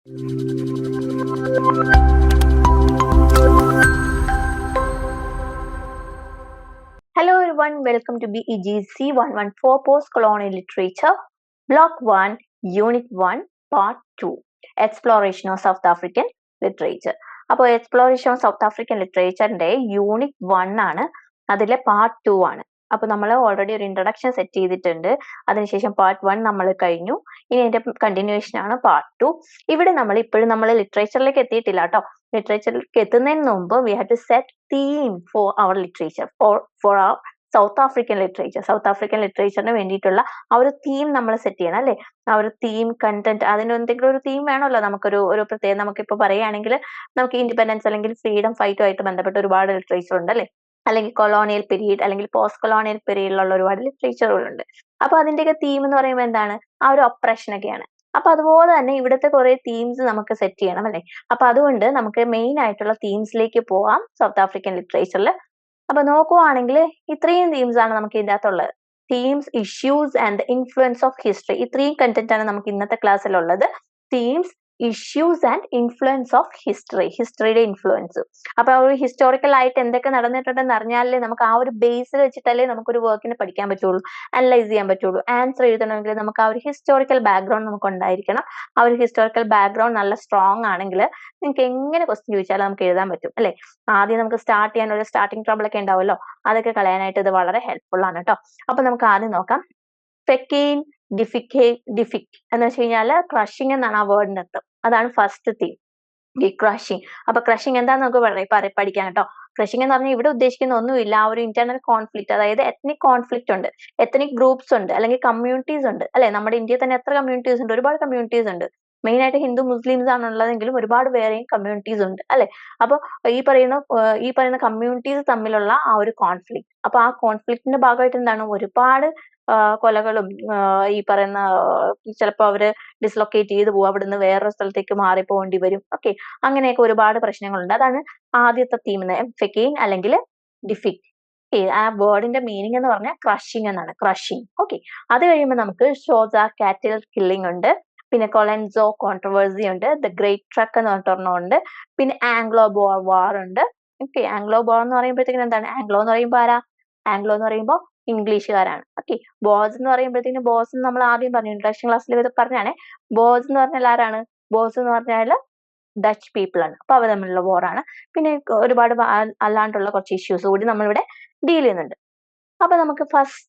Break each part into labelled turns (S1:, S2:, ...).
S1: Hello everyone, welcome to BEGC 114 Post-Colonial Literature, Block 1, Unit 1, Part 2, Exploration of South African Literature. അപ്പോൾ exploration of South African ലിറ്ററേച്ചറിന്റെ unit 1 ആണ്, അതിലെ part 2 ആണ്. അപ്പൊ നമ്മൾ ഓൾറെഡി ഒരു ഇൻട്രൊഡക്ഷൻ സെറ്റ് ചെയ്തിട്ടുണ്ട്. അതിനുശേഷം പാർട്ട് 1 നമ്മൾ കഴിഞ്ഞു. ഇനി അതിന്റെ കണ്ടിന്യൂവേഷൻ ആണ് പാർട്ട് 2. ഇവിടെ ഇപ്പോഴും നമ്മൾ ലിറ്ററേച്ചറിലേക്ക് എത്തിയിട്ടില്ല കേട്ടോ. ലിറ്ററേച്ചറിലേക്ക് എത്തുന്നതിന് മുമ്പ് we have to set theme for our literature, for our South African literature. South African ലിറ്ററേച്ചറിന് വേണ്ടിയിട്ടുള്ള ആ ഒരു തീം നമ്മൾ സെറ്റ് ചെയ്യണം അല്ലേ. ആ ഒരു തീം, കണ്ടന്റ്, അതിന് എന്തെങ്കിലും ഒരു തീം വേണമല്ലോ. ഒരു പ്രത്യേകം നമുക്കിപ്പോൾ പറയുകയാണെങ്കിൽ നമുക്ക് ഇൻഡിപെൻഡൻസ് അല്ലെങ്കിൽ ഫ്രീഡം ഫൈറ്റുമായിട്ട് ബന്ധപ്പെട്ട ഒരുപാട് ലിറ്ററേച്ചർ ഉണ്ട് അല്ലേ. അല്ലെങ്കിൽ കൊളോണിയൽ പീരീഡ് അല്ലെങ്കിൽ പോസ്റ്റ് കൊളോണിയൽ പീരീഡിലുള്ള ഒരുപാട് ലിറ്ററേച്ചറുകളുണ്ട്. അപ്പൊ അതിന്റെയൊക്കെ തീം എന്ന് പറയുമ്പോൾ എന്താണ്? ആ ഒരു ഒപ്രഷൻ ഒക്കെയാണ്. അപ്പൊ അതുപോലെ തന്നെ ഇവിടുത്തെ കുറെ തീംസ് നമുക്ക് സെറ്റ് ചെയ്യണം അല്ലേ. അപ്പൊ അതുകൊണ്ട് നമുക്ക് മെയിൻ ആയിട്ടുള്ള തീംസിലേക്ക് പോവാം സൗത്ത് ആഫ്രിക്കൻ ലിറ്ററേച്ചറിൽ. അപ്പൊ നോക്കുവാണെങ്കിൽ ഇത്രയും തീംസ് ആണ് നമുക്ക് ഇതിന്റെ അകത്തുള്ളത്. Themes, issues and influence of history. ഇത്രയും കണ്ടന്റ് ആണ് നമുക്ക് ഇന്നത്തെ ക്ലാസ്സിലുള്ളത്. Themes, issues and influence of history, ഹിസ്റ്ററിയുടെ ഇൻഫ്ലുവൻസ്. അപ്പൊ ഒരു ഹിസ്റ്റോറിക്കൽ ആയിട്ട് എന്തൊക്കെ നടന്നിട്ടുണ്ടെന്ന് അറിഞ്ഞാലേ നമുക്ക് ആ ഒരു ബേസിൽ വെച്ചിട്ടല്ലേ നമുക്കൊരു വർക്കിനെ പഠിക്കാൻ പറ്റുള്ളൂ, അനലൈസ് ചെയ്യാൻ പറ്റുള്ളൂ. ആൻസർ എഴുതണമെങ്കിൽ നമുക്ക് ആ ഒരു ഹിസ്റ്റോറിക്കൽ ബാക്ക്ഗ്രൗണ്ട് നമുക്ക് ഉണ്ടായിരിക്കണം. ആ ഒരു ഹിസ്റ്റോറിക്കൽ ബാക്ക്ഗ്രൗണ്ട് നല്ല സ്ട്രോങ് ആണെങ്കിൽ നിങ്ങൾക്ക് എങ്ങനെ ക്വസ്റ്റ്യൻ ചോദിച്ചാലും നമുക്ക് എഴുതാൻ പറ്റും അല്ലെ. ആദ്യം നമുക്ക് സ്റ്റാർട്ട് ചെയ്യാൻ ഒരു സ്റ്റാർട്ടിംഗ് ട്രബിൾ ഒക്കെ ഉണ്ടാവുമല്ലോ, അതൊക്കെ കളയാനായിട്ട് ഇത് വളരെ ഹെൽപ്ഫുൾ ആണ് കേട്ടോ. അപ്പൊ നമുക്ക് ആദ്യം നോക്കാം. ഫെക്കെയിൻ, ഡിഫിക് എന്ന് വെച്ച് കഴിഞ്ഞാൽ ക്രഷിംഗ് എന്നാണ് ആ വേർഡിന്റെ അർത്ഥം. അതാണ് ഫസ്റ്റ് തീം, ഈ ക്രഷിംഗ്. അപ്പൊ ക്രഷിംഗ് എന്താന്ന് നമുക്ക് പഠിക്കാം കേട്ടോ. ക്രഷിംഗ് എന്ന് പറഞ്ഞാൽ ഇവിടെ ഉദ്ദേശിക്കുന്ന ഒന്നുമില്ല, ആ ഒരു ഇന്റർണൽ കോൺഫ്ലിക്റ്റ്, അതായത് എത്നിക് കോൺഫ്ലിക്റ്റ് ഉണ്ട്, എത്നിക് ഗ്രൂപ്പ്സ് ഉണ്ട്, അല്ലെങ്കിൽ കമ്മ്യൂണിറ്റീസ് ഉണ്ട് അല്ലെ. നമ്മുടെ ഇന്ത്യയിൽ തന്നെ എത്ര കമ്മ്യൂണിറ്റീസ് ഉണ്ട്? ഒരുപാട് കമ്മ്യൂണിറ്റീസ് ഉണ്ട്. മെയിൻ ആയിട്ട് ഹിന്ദു മുസ്ലിംസ് ആണുള്ളതെങ്കിലും ഒരുപാട് വേറെയും കമ്മ്യൂണിറ്റീസ് ഉണ്ട് അല്ലെ. അപ്പൊ ഈ പറയുന്ന കമ്മ്യൂണിറ്റീസ് തമ്മിലുള്ള ആ ഒരു കോൺഫ്ലിക്റ്റ്, അപ്പൊ ആ കോൺഫ്ലിക്റ്റിന്റെ ഭാഗമായിട്ട് എന്താണ് ഒരുപാട് കൊലകളും, ഈ പറയുന്ന ചിലപ്പോൾ അവര് ഡിസ്ലൊക്കേറ്റ് ചെയ്ത് പോകും, അവിടുന്ന് വേറൊരു സ്ഥലത്തേക്ക് മാറി പോകേണ്ടി വരും. ഓക്കെ, അങ്ങനെയൊക്കെ ഒരുപാട് പ്രശ്നങ്ങളുണ്ട്. അതാണ് ആദ്യത്തെ തീം, ഫെക്കെയിൻ അല്ലെങ്കിൽ ഡിഫിക്. ആ വേർഡിന്റെ മീനിങ് എന്ന് പറഞ്ഞാൽ ക്രഷിംഗ് എന്നാണ്, ക്രഷിംഗ്. ഓക്കെ, അത് കഴിയുമ്പോൾ നമുക്ക് ഷോസ കാറ്റിൽ കില്ലിംഗ് ഉണ്ട്, പിന്നെ കൊളൻസോ കോൺട്രവേഴ്സി ഉണ്ട്, ദ ഗ്രേറ്റ് ട്രക്ക് എന്ന് പറഞ്ഞിട്ടുണ്ട്, പിന്നെ ആംഗ്ലോ ബോർ വാർ ഉണ്ട്. ഓക്കെ, ആംഗ്ലോ ബോർ എന്ന് പറയുമ്പോഴത്തേക്കും എന്താണ്? ആംഗ്ലോ എന്ന് പറയുമ്പോൾ ആരാ? ആംഗ്ലോ എന്ന് പറയുമ്പോൾ ഇംഗ്ലീഷുകാരാണ്. ഓക്കെ, ബോസ് എന്ന് പറയുമ്പോഴത്തേക്കും, ബോസ് നമ്മൾ ആദ്യം പറഞ്ഞു, ഇൻട്രഡക്ഷൻ ക്ലാസ്സിൽ ഇത് പറഞ്ഞാണ്. ബോസ് എന്ന് പറഞ്ഞാൽ ആരാണ്? ബോസ് എന്ന് പറഞ്ഞാൽ ഡച്ച് പീപ്പിൾ ആണ്. അപ്പൊ അവർ തമ്മിലുള്ള വാറാണ്. പിന്നെ ഒരുപാട് അല്ലാണ്ടുള്ള കുറച്ച് ഇഷ്യൂസ് കൂടി നമ്മളിവിടെ ഡീൽ ചെയ്യുന്നുണ്ട്. അപ്പൊ നമുക്ക് ഫസ്റ്റ്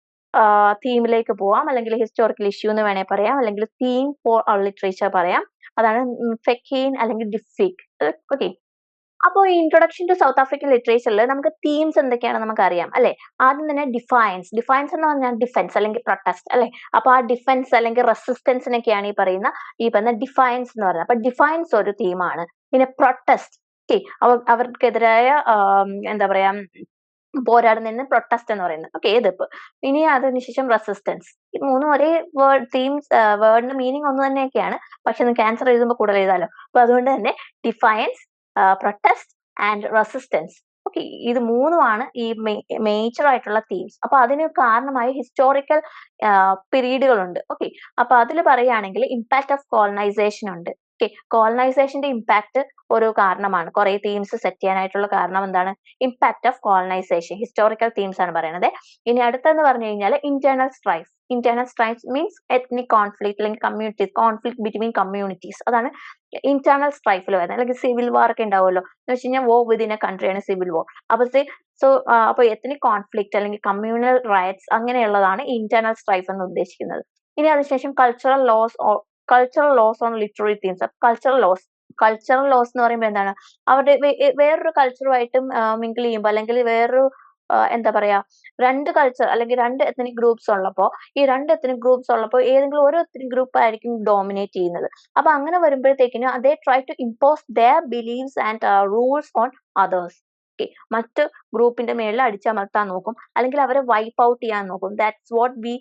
S1: തീമിലേക്ക് പോവാം, അല്ലെങ്കിൽ ഹിസ്റ്റോറിക്കൽ ഇഷ്യൂ എന്ന് വേണേൽ പറയാം, അല്ലെങ്കിൽ തീം ഫോർ അവർ ലിറ്ററേച്ചർ പറയാം. അതാണ് ഫെക്കെയിൻ അല്ലെങ്കിൽ ഡിഫിക്. ഓക്കെ, അപ്പോൾ ഈ ഇൻട്രൊഡക്ഷൻ ടു സൗത്ത് ആഫ്രിക്കൻ ലിറ്ററേച്ചറിൽ നമുക്ക് തീംസ് എന്തൊക്കെയാണെന്ന് നമുക്ക് അറിയാം അല്ലെ. ആദ്യം തന്നെ ഡിഫൈൻസ് എന്ന് പറഞ്ഞാൽ ഡിഫെൻസ് അല്ലെങ്കിൽ പ്രൊട്ടസ്റ്റ് അല്ലെ. അപ്പൊ ആ ഡിഫെൻസ് അല്ലെങ്കിൽ റെസിസ്റ്റൻസിനൊക്കെയാണ് ഈ പറയുന്ന ഡിഫൈൻസ് എന്ന് പറയുന്നത്. അപ്പൊ ഡിഫൈൻസ് ഒരു തീമാണ്. പിന്നെ പ്രൊട്ടസ്റ്റ്, അവർക്കെതിരായ എന്താ പറയാ പോരാടുന്നതിന് പ്രൊട്ടസ്റ്റ് എന്ന് പറയുന്നത്. ഓക്കെ, എതിർപ്പ്. ഇനി അതിനുശേഷം റെസിസ്റ്റൻസ്. ഈ മൂന്നും ഒരേ തീംസ്, വേർഡിന്റെ മീനിങ് ഒന്ന് തന്നെയൊക്കെയാണ്, പക്ഷെ നിങ്ങൾക്ക് ആൻസർ എഴുതുമ്പോൾ കൂടുതൽ എഴുതാലോ. അപ്പൊ അതുകൊണ്ട് തന്നെ ഡിഫയൻസ്, പ്രൊട്ടസ്റ്റ് ആൻഡ് റെസിസ്റ്റൻസ്. ഓക്കെ, ഇത് മൂന്നുമാണ് ഈ മേജർ ആയിട്ടുള്ള തീംസ്. അപ്പൊ അതിന് കാരണമായി ഹിസ്റ്റോറിക്കൽ പീരീഡുകളുണ്ട്. ഓക്കെ, അപ്പൊ അതിൽ പറയുകയാണെങ്കിൽ ഇമ്പാക്ട് ഓഫ് കോളനൈസേഷൻ ഉണ്ട്. ഓക്കെ, കോളനൈസേഷന്റെ ഇമ്പാക്ട് ഒരു കാരണമാണ്. കുറെ തീംസ് സെറ്റ് ചെയ്യാനായിട്ടുള്ള കാരണം എന്താണ്? Impact of colonisation. Historical themes ആണ് പറയുന്നത്. ഇനി അടുത്തെന്ന് പറഞ്ഞു കഴിഞ്ഞാൽ internal strife. Internal strife means ethnic conflict അല്ലെങ്കിൽ കമ്മ്യൂണിറ്റീസ്, കോൺഫ്ലിക്ട് ബിറ്റ്വീൻ കമ്മ്യൂണിറ്റീസ്. അതാണ് ഇന്റേണൽ സ്ട്രൈഫിൽ വരുന്നത്. അല്ലെങ്കിൽ സിവിൽ വാർ ഒക്കെ ഉണ്ടാവുമല്ലോ, എന്ന് വെച്ച് കഴിഞ്ഞാൽ വോർ വിതിൻ എ കൺട്രിയാണ് സിവിൽ വാർ. അപ്പൊ എത്നിക് കോൺഫ്ലിക്ട് അല്ലെങ്കിൽ കമ്മ്യൂണൽ റൈറ്റ്സ് അങ്ങനെയുള്ളതാണ് ഇന്റേണൽ സ്ട്രൈഫ് എന്ന് ഉദ്ദേശിക്കുന്നത്. ഇനി അതിനുശേഷം cultural loss on literary themes. Cultural loss എന്ന് പറയുമ്പോൾ എന്താണ്? അവരുടെ വേറൊരു കൾച്ചറുമായിട്ടും മിങ്കിൾ ചെയ്യുമ്പോൾ, അല്ലെങ്കിൽ വേറൊരു എന്താ പറയാ, രണ്ട് കൾച്ചർ അല്ലെങ്കിൽ രണ്ട് എത്നിക് ഗ്രൂപ്പ്സ് ഉള്ളപ്പോൾ, ഏതെങ്കിലും ഒരു എത്നിക് ഗ്രൂപ്പ് ആയിരിക്കും ഡോമിനേറ്റ് ചെയ്യുന്നത്. അപ്പൊ അങ്ങനെ വരുമ്പോഴത്തേക്കിനും they try to impose their beliefs and rules on others. മറ്റ് ഗ്രൂപ്പിന്റെ മേളിൽ അടിച്ചമർത്താൻ നോക്കും, അല്ലെങ്കിൽ അവരെ വൈപ്പ് ഔട്ട് ചെയ്യാൻ നോക്കും. That's what we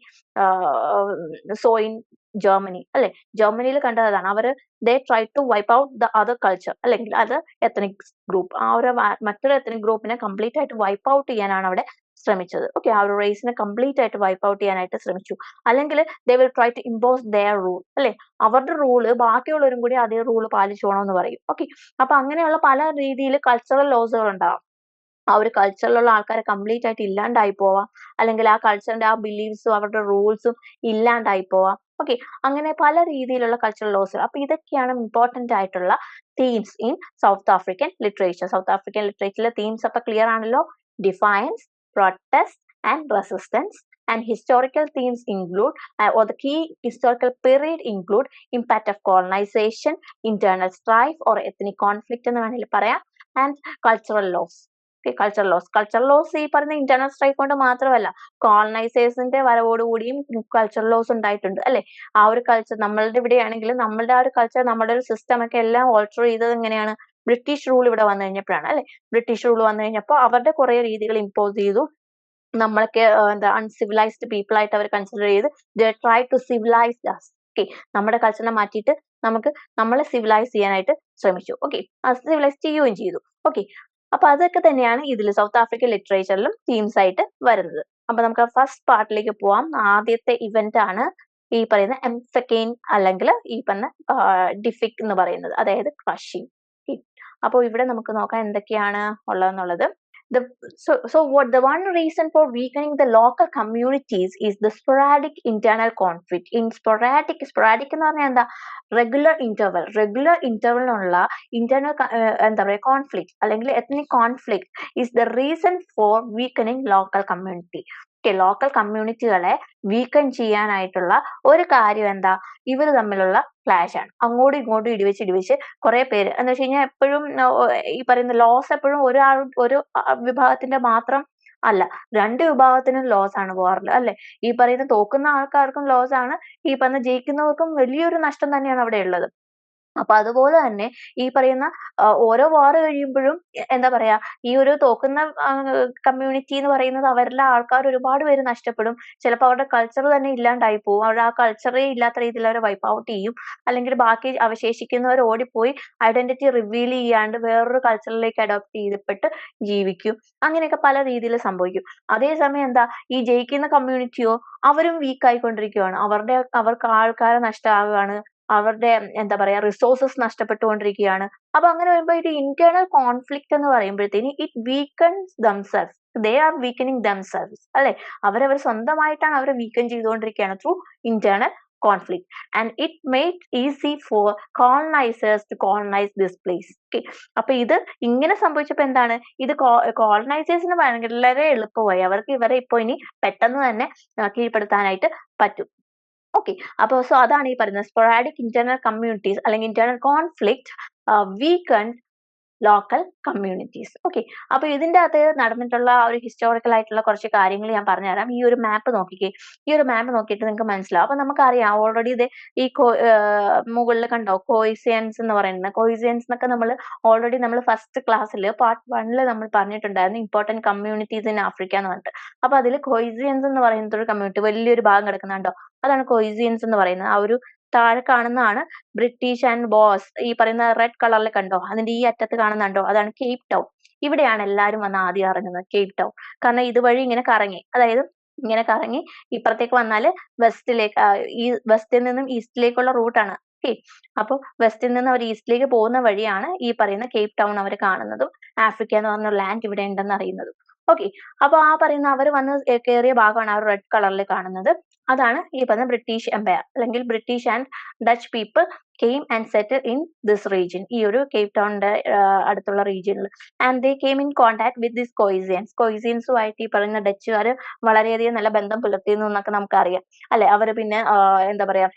S1: saw in Germany അല്ലെ. ജർമ്മനിയിൽ കണ്ടതാണ്. അവര് they try to wipe out the other culture അല്ലെങ്കിൽ അതർ എത്നിക് ഗ്രൂപ്പ്. ആ ഒരു മറ്റൊരു എത്നിക് ഗ്രൂപ്പിനെ കംപ്ലീറ്റ് ആയിട്ട് വൈപ്പ് ഔട്ട് ചെയ്യാനാണ് അവിടെ ശ്രമിച്ചത്. ഓക്കെ, ആ ഒരു റേസിനെ കംപ്ലീറ്റ് ആയിട്ട് വൈപ്പ് ഔട്ട് ചെയ്യാനായിട്ട് ശ്രമിച്ചു. അല്ലെങ്കിൽ they will try to impose their rule, അല്ലെ, അവരുടെ റൂള് ബാക്കിയുള്ളവരും കൂടി അതേ റൂള് പാലിച്ചോണമെന്ന് പറയും. ഓക്കെ, അപ്പൊ അങ്ങനെയുള്ള പല രീതിയിൽ കൾച്ചറൽ ലോസുകൾ ഉണ്ടാവാം. ആ ഒരു കൾച്ചറിലുള്ള ആൾക്കാരെ കംപ്ലീറ്റ് ആയിട്ട് ഇല്ലാണ്ടായി പോവാം, അല്ലെങ്കിൽ ആ കൾച്ചറിന്റെ ആ ബിലീഫ്സും അവരുടെ റൂൾസും ഇല്ലാണ്ടായി പോവാം. ഓക്കെ, അങ്ങനെ പല രീതിയിലുള്ള കൾച്ചറൽ ലോസ്. അപ്പൊ ഇതൊക്കെയാണ് ഇമ്പോർട്ടന്റ് ആയിട്ടുള്ള themes in South African literature. South African ലിറ്ററേച്ചറിലെ തീംസ് അപ്പൊ ക്ലിയർ ആണല്ലോ. Defiance, protest and resistance. And historical themes include, or the key historical period include impact of colonization, internal strife or ethnic conflict എന്ന് വേണമെങ്കിൽ പറയാം, and cultural loss. Cultural loss ഈ പറയുന്ന internal strike കൊണ്ട് മാത്രമല്ല, കോളനൈസേഴ്സിന്റെ വരവോടുകൂടിയും cultural loss ഉണ്ടായിട്ടുണ്ട്, അല്ലെ. ആ ഒരു കൾച്ചർ നമ്മളുടെ ഇവിടെയാണെങ്കിലും നമ്മളുടെ ആ ഒരു കൾച്ചർ, നമ്മുടെ ഒരു സിസ്റ്റം ഒക്കെ എല്ലാം ഓൾട്ടർ ചെയ്തത് എങ്ങനെയാണ്? ബ്രിട്ടീഷ് റൂൾ ഇവിടെ വന്നു കഴിഞ്ഞപ്പോഴാണ്, അല്ലെ. ബ്രിട്ടീഷ് റൂൾ വന്നു കഴിഞ്ഞപ്പോൾ അവരുടെ കുറെ രീതികൾ ഇമ്പോസ് ചെയ്തു. നമ്മളൊക്കെ എന്താ അൺസിവിലൈസ്ഡ് പീപ്പിൾ ആയിട്ട് അവർ കൺസിഡർ ചെയ്ത് try to civilise us. Okay, നമ്മുടെ കൾച്ചറിനെ മാറ്റിയിട്ട് നമ്മളെ സിവിലൈസ് ചെയ്യാനായിട്ട് ശ്രമിച്ചു. ഓക്കെ, സിവിലൈസ് ചെയ്യുകയും ചെയ്തു. ഓക്കെ, അപ്പൊ അതൊക്കെ തന്നെയാണ് ഇതിൽ സൗത്ത് ആഫ്രിക്കൻ ലിറ്ററേച്ചറിലും തീംസ് ആയിട്ട് വരുന്നത്. അപ്പൊ നമുക്ക് ഫസ്റ്റ് പാർട്ടിലേക്ക് പോവാം. ആദ്യത്തെ ഇവന്റ് ആണ് ഈ പറയുന്ന എംഫെക്കെയിൻ അല്ലെങ്കിൽ ഈ പറഞ്ഞ ഡിഫിക് എന്ന് പറയുന്നത്, അതായത് ക്രഷിംഗ്. അപ്പൊ ഇവിടെ നമുക്ക് നോക്കാം എന്തൊക്കെയാണ് ഉള്ളതെന്നുള്ളത്. The one reason for weakening the local communities is the sporadic internal conflict. In sporadic എന്ന് പറഞ്ഞാൽ എന്താ? regular interval internal എന്താ പറയുക conflict അല്ലെങ്കിൽ ethnic conflict is the reason for weakening local community. Local കമ്മ്യൂണിറ്റികളെ വീക്കൺ ചെയ്യാനായിട്ടുള്ള ഒരു കാര്യം എന്താ? ഇവര് തമ്മിലുള്ള ക്ലാഷ് ആണ്. അങ്ങോട്ടും ഇങ്ങോട്ടും ഇടിവെച്ച് കുറെ പേര് എന്ന് വെച്ച് കഴിഞ്ഞാൽ എപ്പോഴും ഈ പറയുന്ന ലോസ് എപ്പോഴും ഒരു വിഭാഗത്തിന്റെ മാത്രം അല്ല, രണ്ട് വിഭാഗത്തിനും ലോസ് ആണ് പോകാറുള്ളത്, അല്ലെ. ഈ പറയുന്ന തോക്കുന്ന ആൾക്കാർക്കും ലോസ് ആണ്, ഈ പറഞ്ഞ ജയിക്കുന്നവർക്കും വലിയൊരു നഷ്ടം തന്നെയാണ് അവിടെ ഉള്ളത്. അപ്പൊ അതുപോലെ തന്നെ ഈ പറയുന്ന ഓരോ വാർ കഴിയുമ്പോഴും എന്താ പറയാ, ഈ ഒരു തോക്കുന്ന കമ്മ്യൂണിറ്റി എന്ന് പറയുന്നത് അവരിലെ ആൾക്കാർ ഒരുപാട് പേര് നഷ്ടപ്പെടും. ചിലപ്പോൾ അവരുടെ കൾച്ചർ തന്നെ ഇല്ലാണ്ടായി പോകും. അവരുടെ ആ കൾച്ചറേ ഇല്ലാത്ത രീതിയിൽ അവരെ വൈപ്പ് ഔട്ട് ചെയ്യും. അല്ലെങ്കിൽ ബാക്കി അവശേഷിക്കുന്നവർ ഓടിപ്പോയി ഐഡന്റിറ്റി റിവീൽ ചെയ്യാണ്ട് വേറൊരു കൾച്ചറിലേക്ക് അഡോപ്റ്റ് ചെയ്തിട്ട് ജീവിക്കും. അങ്ങനെയൊക്കെ പല രീതിയിൽ സംഭവിക്കും. അതേസമയം എന്താ, ഈ ജയിക്കുന്ന കമ്മ്യൂണിറ്റിയോ അവരും വീക്ക് ആയിക്കൊണ്ടിരിക്കുകയാണ്. അവർക്ക് ആൾക്കാരെ നഷ്ടമാവുകയാണ്. അവരുടെ എന്താ പറയാ റിസോഴ്സസ് നഷ്ടപ്പെട്ടുകൊണ്ടിരിക്കുകയാണ്. അപ്പൊ അങ്ങനെ വരുമ്പോ ഒരു ഇന്റേണൽ കോൺഫ്ലിക്റ്റ് എന്ന് പറയുമ്പോഴത്തേന് it weakens themselves. They are weakening themselves, അല്ലെ. അവരവർ സ്വന്തമായിട്ടാണ് അവരെ വീക്കൻ ചെയ്തുകൊണ്ടിരിക്കുകയാണ് through internal conflict, and it made easy for colonizers to colonize this place. Okay, അപ്പൊ ഇത് ഇങ്ങനെ സംഭവിച്ചപ്പോ എന്താണ്, ഇത് കോളനൈസേഴ്സിന് വളരെ എളുപ്പമായി. അവർക്ക് ഇവരെ ഇപ്പൊ ഇനി പെട്ടെന്ന് തന്നെ കീഴ്പ്പെടുത്താനായിട്ട് പറ്റും. ഓക്കെ, അപ്പൊ സോ അതാണ് ഈ പറയുന്നത് സ്പൊറാഡിക് ഇന്റേണൽ കമ്മ്യൂണിറ്റീസ് അല്ലെങ്കിൽ internal conflict weaken local communities. Okay, അപ്പൊ ഇതിന്റെ അകത്ത് നടന്നിട്ടുള്ള ഒരു ഹിസ്റ്റോറിക്കൽ ആയിട്ടുള്ള കുറച്ച് കാര്യങ്ങൾ ഞാൻ പറഞ്ഞുതരാം. ഈ ഒരു മാപ്പ് നോക്കിക്കേ. ഈ ഒരു മാപ്പ് നോക്കിയിട്ട് നിങ്ങൾക്ക് മനസ്സിലാവും. അപ്പൊ നമുക്കറിയാം ഓൾറെഡി ഇത് ഈ മുകളിൽ കണ്ടോ കോയിസിയൻസ് എന്ന് പറയുന്നത്. കോയിസിയൻസ് എന്നൊക്കെ നമ്മൾ ഫസ്റ്റ് ക്ലാസ്സിൽ പാർട്ട് 1 നമ്മൾ പറഞ്ഞിട്ടുണ്ടായിരുന്നു, ഇമ്പോർട്ടന്റ് കമ്മ്യൂണിറ്റീസ് ഇൻ ആഫ്രിക്ക എന്ന് പറഞ്ഞിട്ട്. അപ്പൊ അതിൽ കോയിസിയൻസ് എന്ന് പറയുന്ന ഒരു കമ്മ്യൂണിറ്റി വലിയൊരു ഭാഗം കിടക്കുന്നുണ്ടോ, അതാണ് കോയിസിയൻസ് എന്ന് പറയുന്നത്. ആ ഒരു താഴെ കാണുന്നതാണ് ബ്രിട്ടീഷ് ആൻഡ് ബോസ്. ഈ പറയുന്ന റെഡ് കളറിൽ കണ്ടോ, അതിന്റെ ഈ അറ്റത്ത് കാണുന്നുണ്ടോ, അതാണ് കേപ്പ് ടൗൺ. ഇവിടെയാണ് എല്ലാരും വന്ന് ആദ്യം ഇറങ്ങുന്നത്, കേപ്പ് ടൗൺ. കാരണം ഇതുവഴി ഇങ്ങനെ കറങ്ങി, അതായത് ഇങ്ങനെ കറങ്ങി ഇപ്പുറത്തേക്ക് വന്നാല് വെസ്റ്റിലേക്ക്, ഈ വെസ്റ്റിൽ നിന്നും ഈസ്റ്റിലേക്കുള്ള റൂട്ടാണ്. ഓക്കെ, അപ്പൊ വെസ്റ്റിൽ നിന്ന് അവർ ഈസ്റ്റിലേക്ക് പോകുന്ന വഴിയാണ് ഈ പറയുന്ന കേപ്പ് ടൗൺ അവർ കാണുന്നതും ആഫ്രിക്ക എന്ന് പറഞ്ഞ ലാൻഡ് ഇവിടെ ഉണ്ടെന്ന് അറിയുന്നതും. ഓക്കെ, അപ്പൊ ആ പറയുന്ന അവർ വന്ന് കയറിയ ഭാഗമാണ് ആ റെഡ് കളറിൽ കാണുന്നത്. അതാണ് ഈ പറഞ്ഞ ബ്രിട്ടീഷ് എംപയർ, അല്ലെങ്കിൽ British and Dutch people came and settle in this region, ഈ ഒരു കേപ്പ് ടൗണിന്റെ അടുത്തുള്ള റീജിയനിൽ. And they came in contact with this കോയിസിയൻസുമായിട്ട് ഈ പറയുന്ന ഡച്ചുകാർ വളരെയധികം നല്ല ബന്ധം പുലർത്തിയിരുന്നു എന്നൊക്കെ നമുക്കറിയാം, അല്ലെ. അവര് പിന്നെ എന്താ പറയാ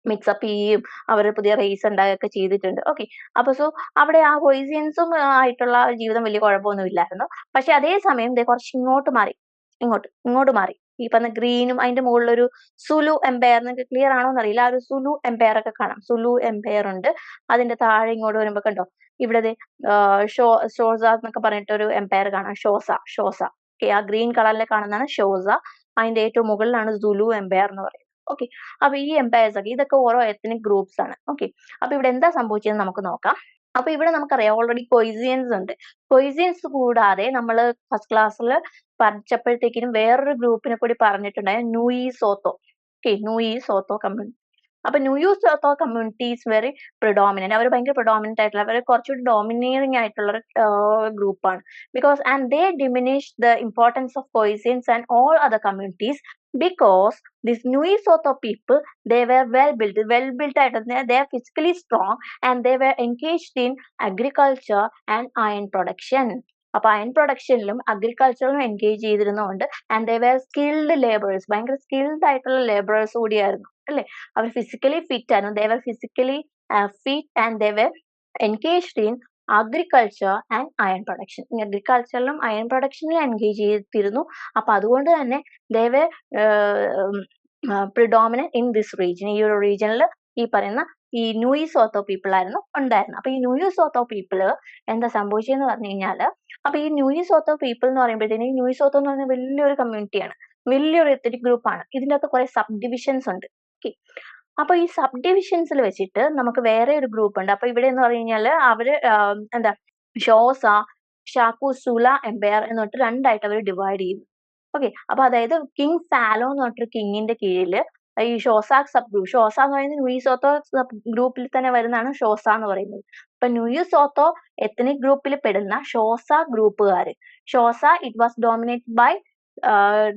S1: മിക്സപ്പ് ചെയ്യും, അവർ പുതിയ റേസ് ഉണ്ടാകുകയൊക്കെ ചെയ്തിട്ടുണ്ട്. ഓക്കെ, അപ്പൊ സോ അവിടെ ആ കോയിസിയൻസും ആയിട്ടുള്ള ജീവിതം വലിയ കുഴപ്പമൊന്നും ഇല്ലായിരുന്നു. പക്ഷെ അതേസമയം കുറച്ച് ഇങ്ങോട്ട് മാറി ഈ പറഞ്ഞ ഗ്രീനും അതിന്റെ മുകളിലൊരു സുലു എംപയർ, നിങ്ങൾക്ക് ക്ലിയർ ആണോ എന്നറിയില്ല, ആ ഒരു സുലു എംപയർ ഒക്കെ കാണാം. സുലു എംപയർ ഉണ്ട്. അതിന്റെ താഴെ ഇങ്ങോട്ട് വരുമ്പോ കണ്ടോ, ഇവിടെ ഷോസ എന്നൊക്കെ പറഞ്ഞിട്ട് ഒരു എംപയർ കാണാം, ഷോസ. ഓക്കെ, ആ ഗ്രീൻ കളറിൽ കാണുന്നതാണ് ഷോസ. അതിന്റെ ഏറ്റവും മുകളിലാണ് സുലു എംപയർ എന്ന് പറയുന്നത്. ഓക്കെ, അപ്പൊ ഈ എംപയർസ് ഒക്കെ ഇതൊക്കെ ഓരോ എത്നിക് ഗ്രൂപ്പ്സ് ആണ്. ഓക്കെ, അപ്പൊ ഇവിടെ എന്താ സംഭവിച്ചതെന്ന് നമുക്ക് നോക്കാം. അപ്പൊ ഇവിടെ നമുക്കറിയാം ഓൾറെഡി കൊയ്സിയൻസ് ഉണ്ട്. കൊയ്സിയൻസ് കൂടാതെ നമ്മൾ ഫസ്റ്റ് ക്ലാസ്സിൽ പഠിച്ചപ്പോഴത്തേക്കിനും വേറൊരു ഗ്രൂപ്പിനെ കൂടി പറഞ്ഞിട്ടുണ്ടായിരുന്നു, നൂയി സോത്തോ. ഓക്കെ, നൂയി സോത്തോ കമ്മ്യൂണിറ്റി. അപ്പൊ ന്യൂ Sotho community is very predominant. അവർ ഭയങ്കര പ്രിഡോമിനന്റ് ആയിട്ടുള്ള, അവർ കുറച്ചുകൂടി ഡോമിനേറിംഗ് ആയിട്ടുള്ള ഒരു ഗ്രൂപ്പാണ്. Because and they diminish the importance of Khoisans and all other communities because this Nui Soto people, they were well built they are physically strong and they were engaged in agriculture and iron production. അപ്പൊ iron പ്രൊഡക്ഷനിലും അഗ്രികൾച്ചറിലും engage ചെയ്തിരുന്നതുകൊണ്ട് and they were skilled labourers, ഭയങ്കര skilled ആയിട്ടുള്ള labourers കൂടിയായിരുന്നു അല്ലേ. അവർ physically fit ആയിരുന്നു, they were physically fit and they were engaged in agriculture and iron production. അഗ്രികൾച്ചറിലും അയൺ പ്രൊഡക്ഷനിലും എൻഗേജ് ചെയ്തിരുന്നു. അപ്പൊ അതുകൊണ്ട് തന്നെ they were predominant in this region. ഈ ഒരു റീജിയനിൽ ഈ പറയുന്ന ഈ ന്യൂയി സോത്തോ പീപ്പിൾ ആയിരുന്നു ഉണ്ടായിരുന്നത്. അപ്പൊ ഈ ന്യൂയി സോത്തോ പീപ്പിള് എന്താ സംഭവിച്ചതെന്ന് പറഞ്ഞു കഴിഞ്ഞാല്, അപ്പൊ ഈ ന്യൂയി സോത്തോ പീപ്പിൾ എന്ന് പറയുമ്പോഴത്തേന്, ഈ ന്യൂയി സോത്തോ എന്ന് പറയുന്നത് വലിയൊരു കമ്മ്യൂണിറ്റിയാണ്, വലിയൊരു എത്തനിക് ഗ്രൂപ്പാണ്. ഇതിന്റെ അകത്ത് കുറെ സബ് ഡിവിഷൻസ് ഉണ്ട്. ഓക്കെ, അപ്പൊ ഈ സബ് ഡിവിഷൻസിൽ വെച്ചിട്ട് നമുക്ക് വേറെ ഒരു ഗ്രൂപ്പ് ഉണ്ട്. അപ്പൊ ഇവിടെ എന്ന് പറഞ്ഞു കഴിഞ്ഞാല് അവര് എന്താ ഷോസ, ഷാക്കു, സുല എംപയർ എന്ന് പറഞ്ഞിട്ട് രണ്ടായിട്ട് അവർ ഡിവൈഡ് ചെയ്തു. ഓക്കെ, അപ്പൊ അതായത് കിങ് ഫാലോ എന്ന് പറഞ്ഞിട്ടൊരു കിങ്ങിന്റെ കീഴില് ഈ ഷോസാക് സബ് ഗ്രൂപ്പ്, ഷോസ എന്ന് പറയുന്നത് ന്യൂയി സോത്തോ സബ് ഗ്രൂപ്പിൽ തന്നെ വരുന്നതാണ് ഷോസ എന്ന് പറയുന്നത്. അപ്പൊ ന്യൂയി സോത്തോ എത്തനിക് ഗ്രൂപ്പിൽ പെടുന്ന ഷോസ ഗ്രൂപ്പുകാര്, Xhosa it was dominated by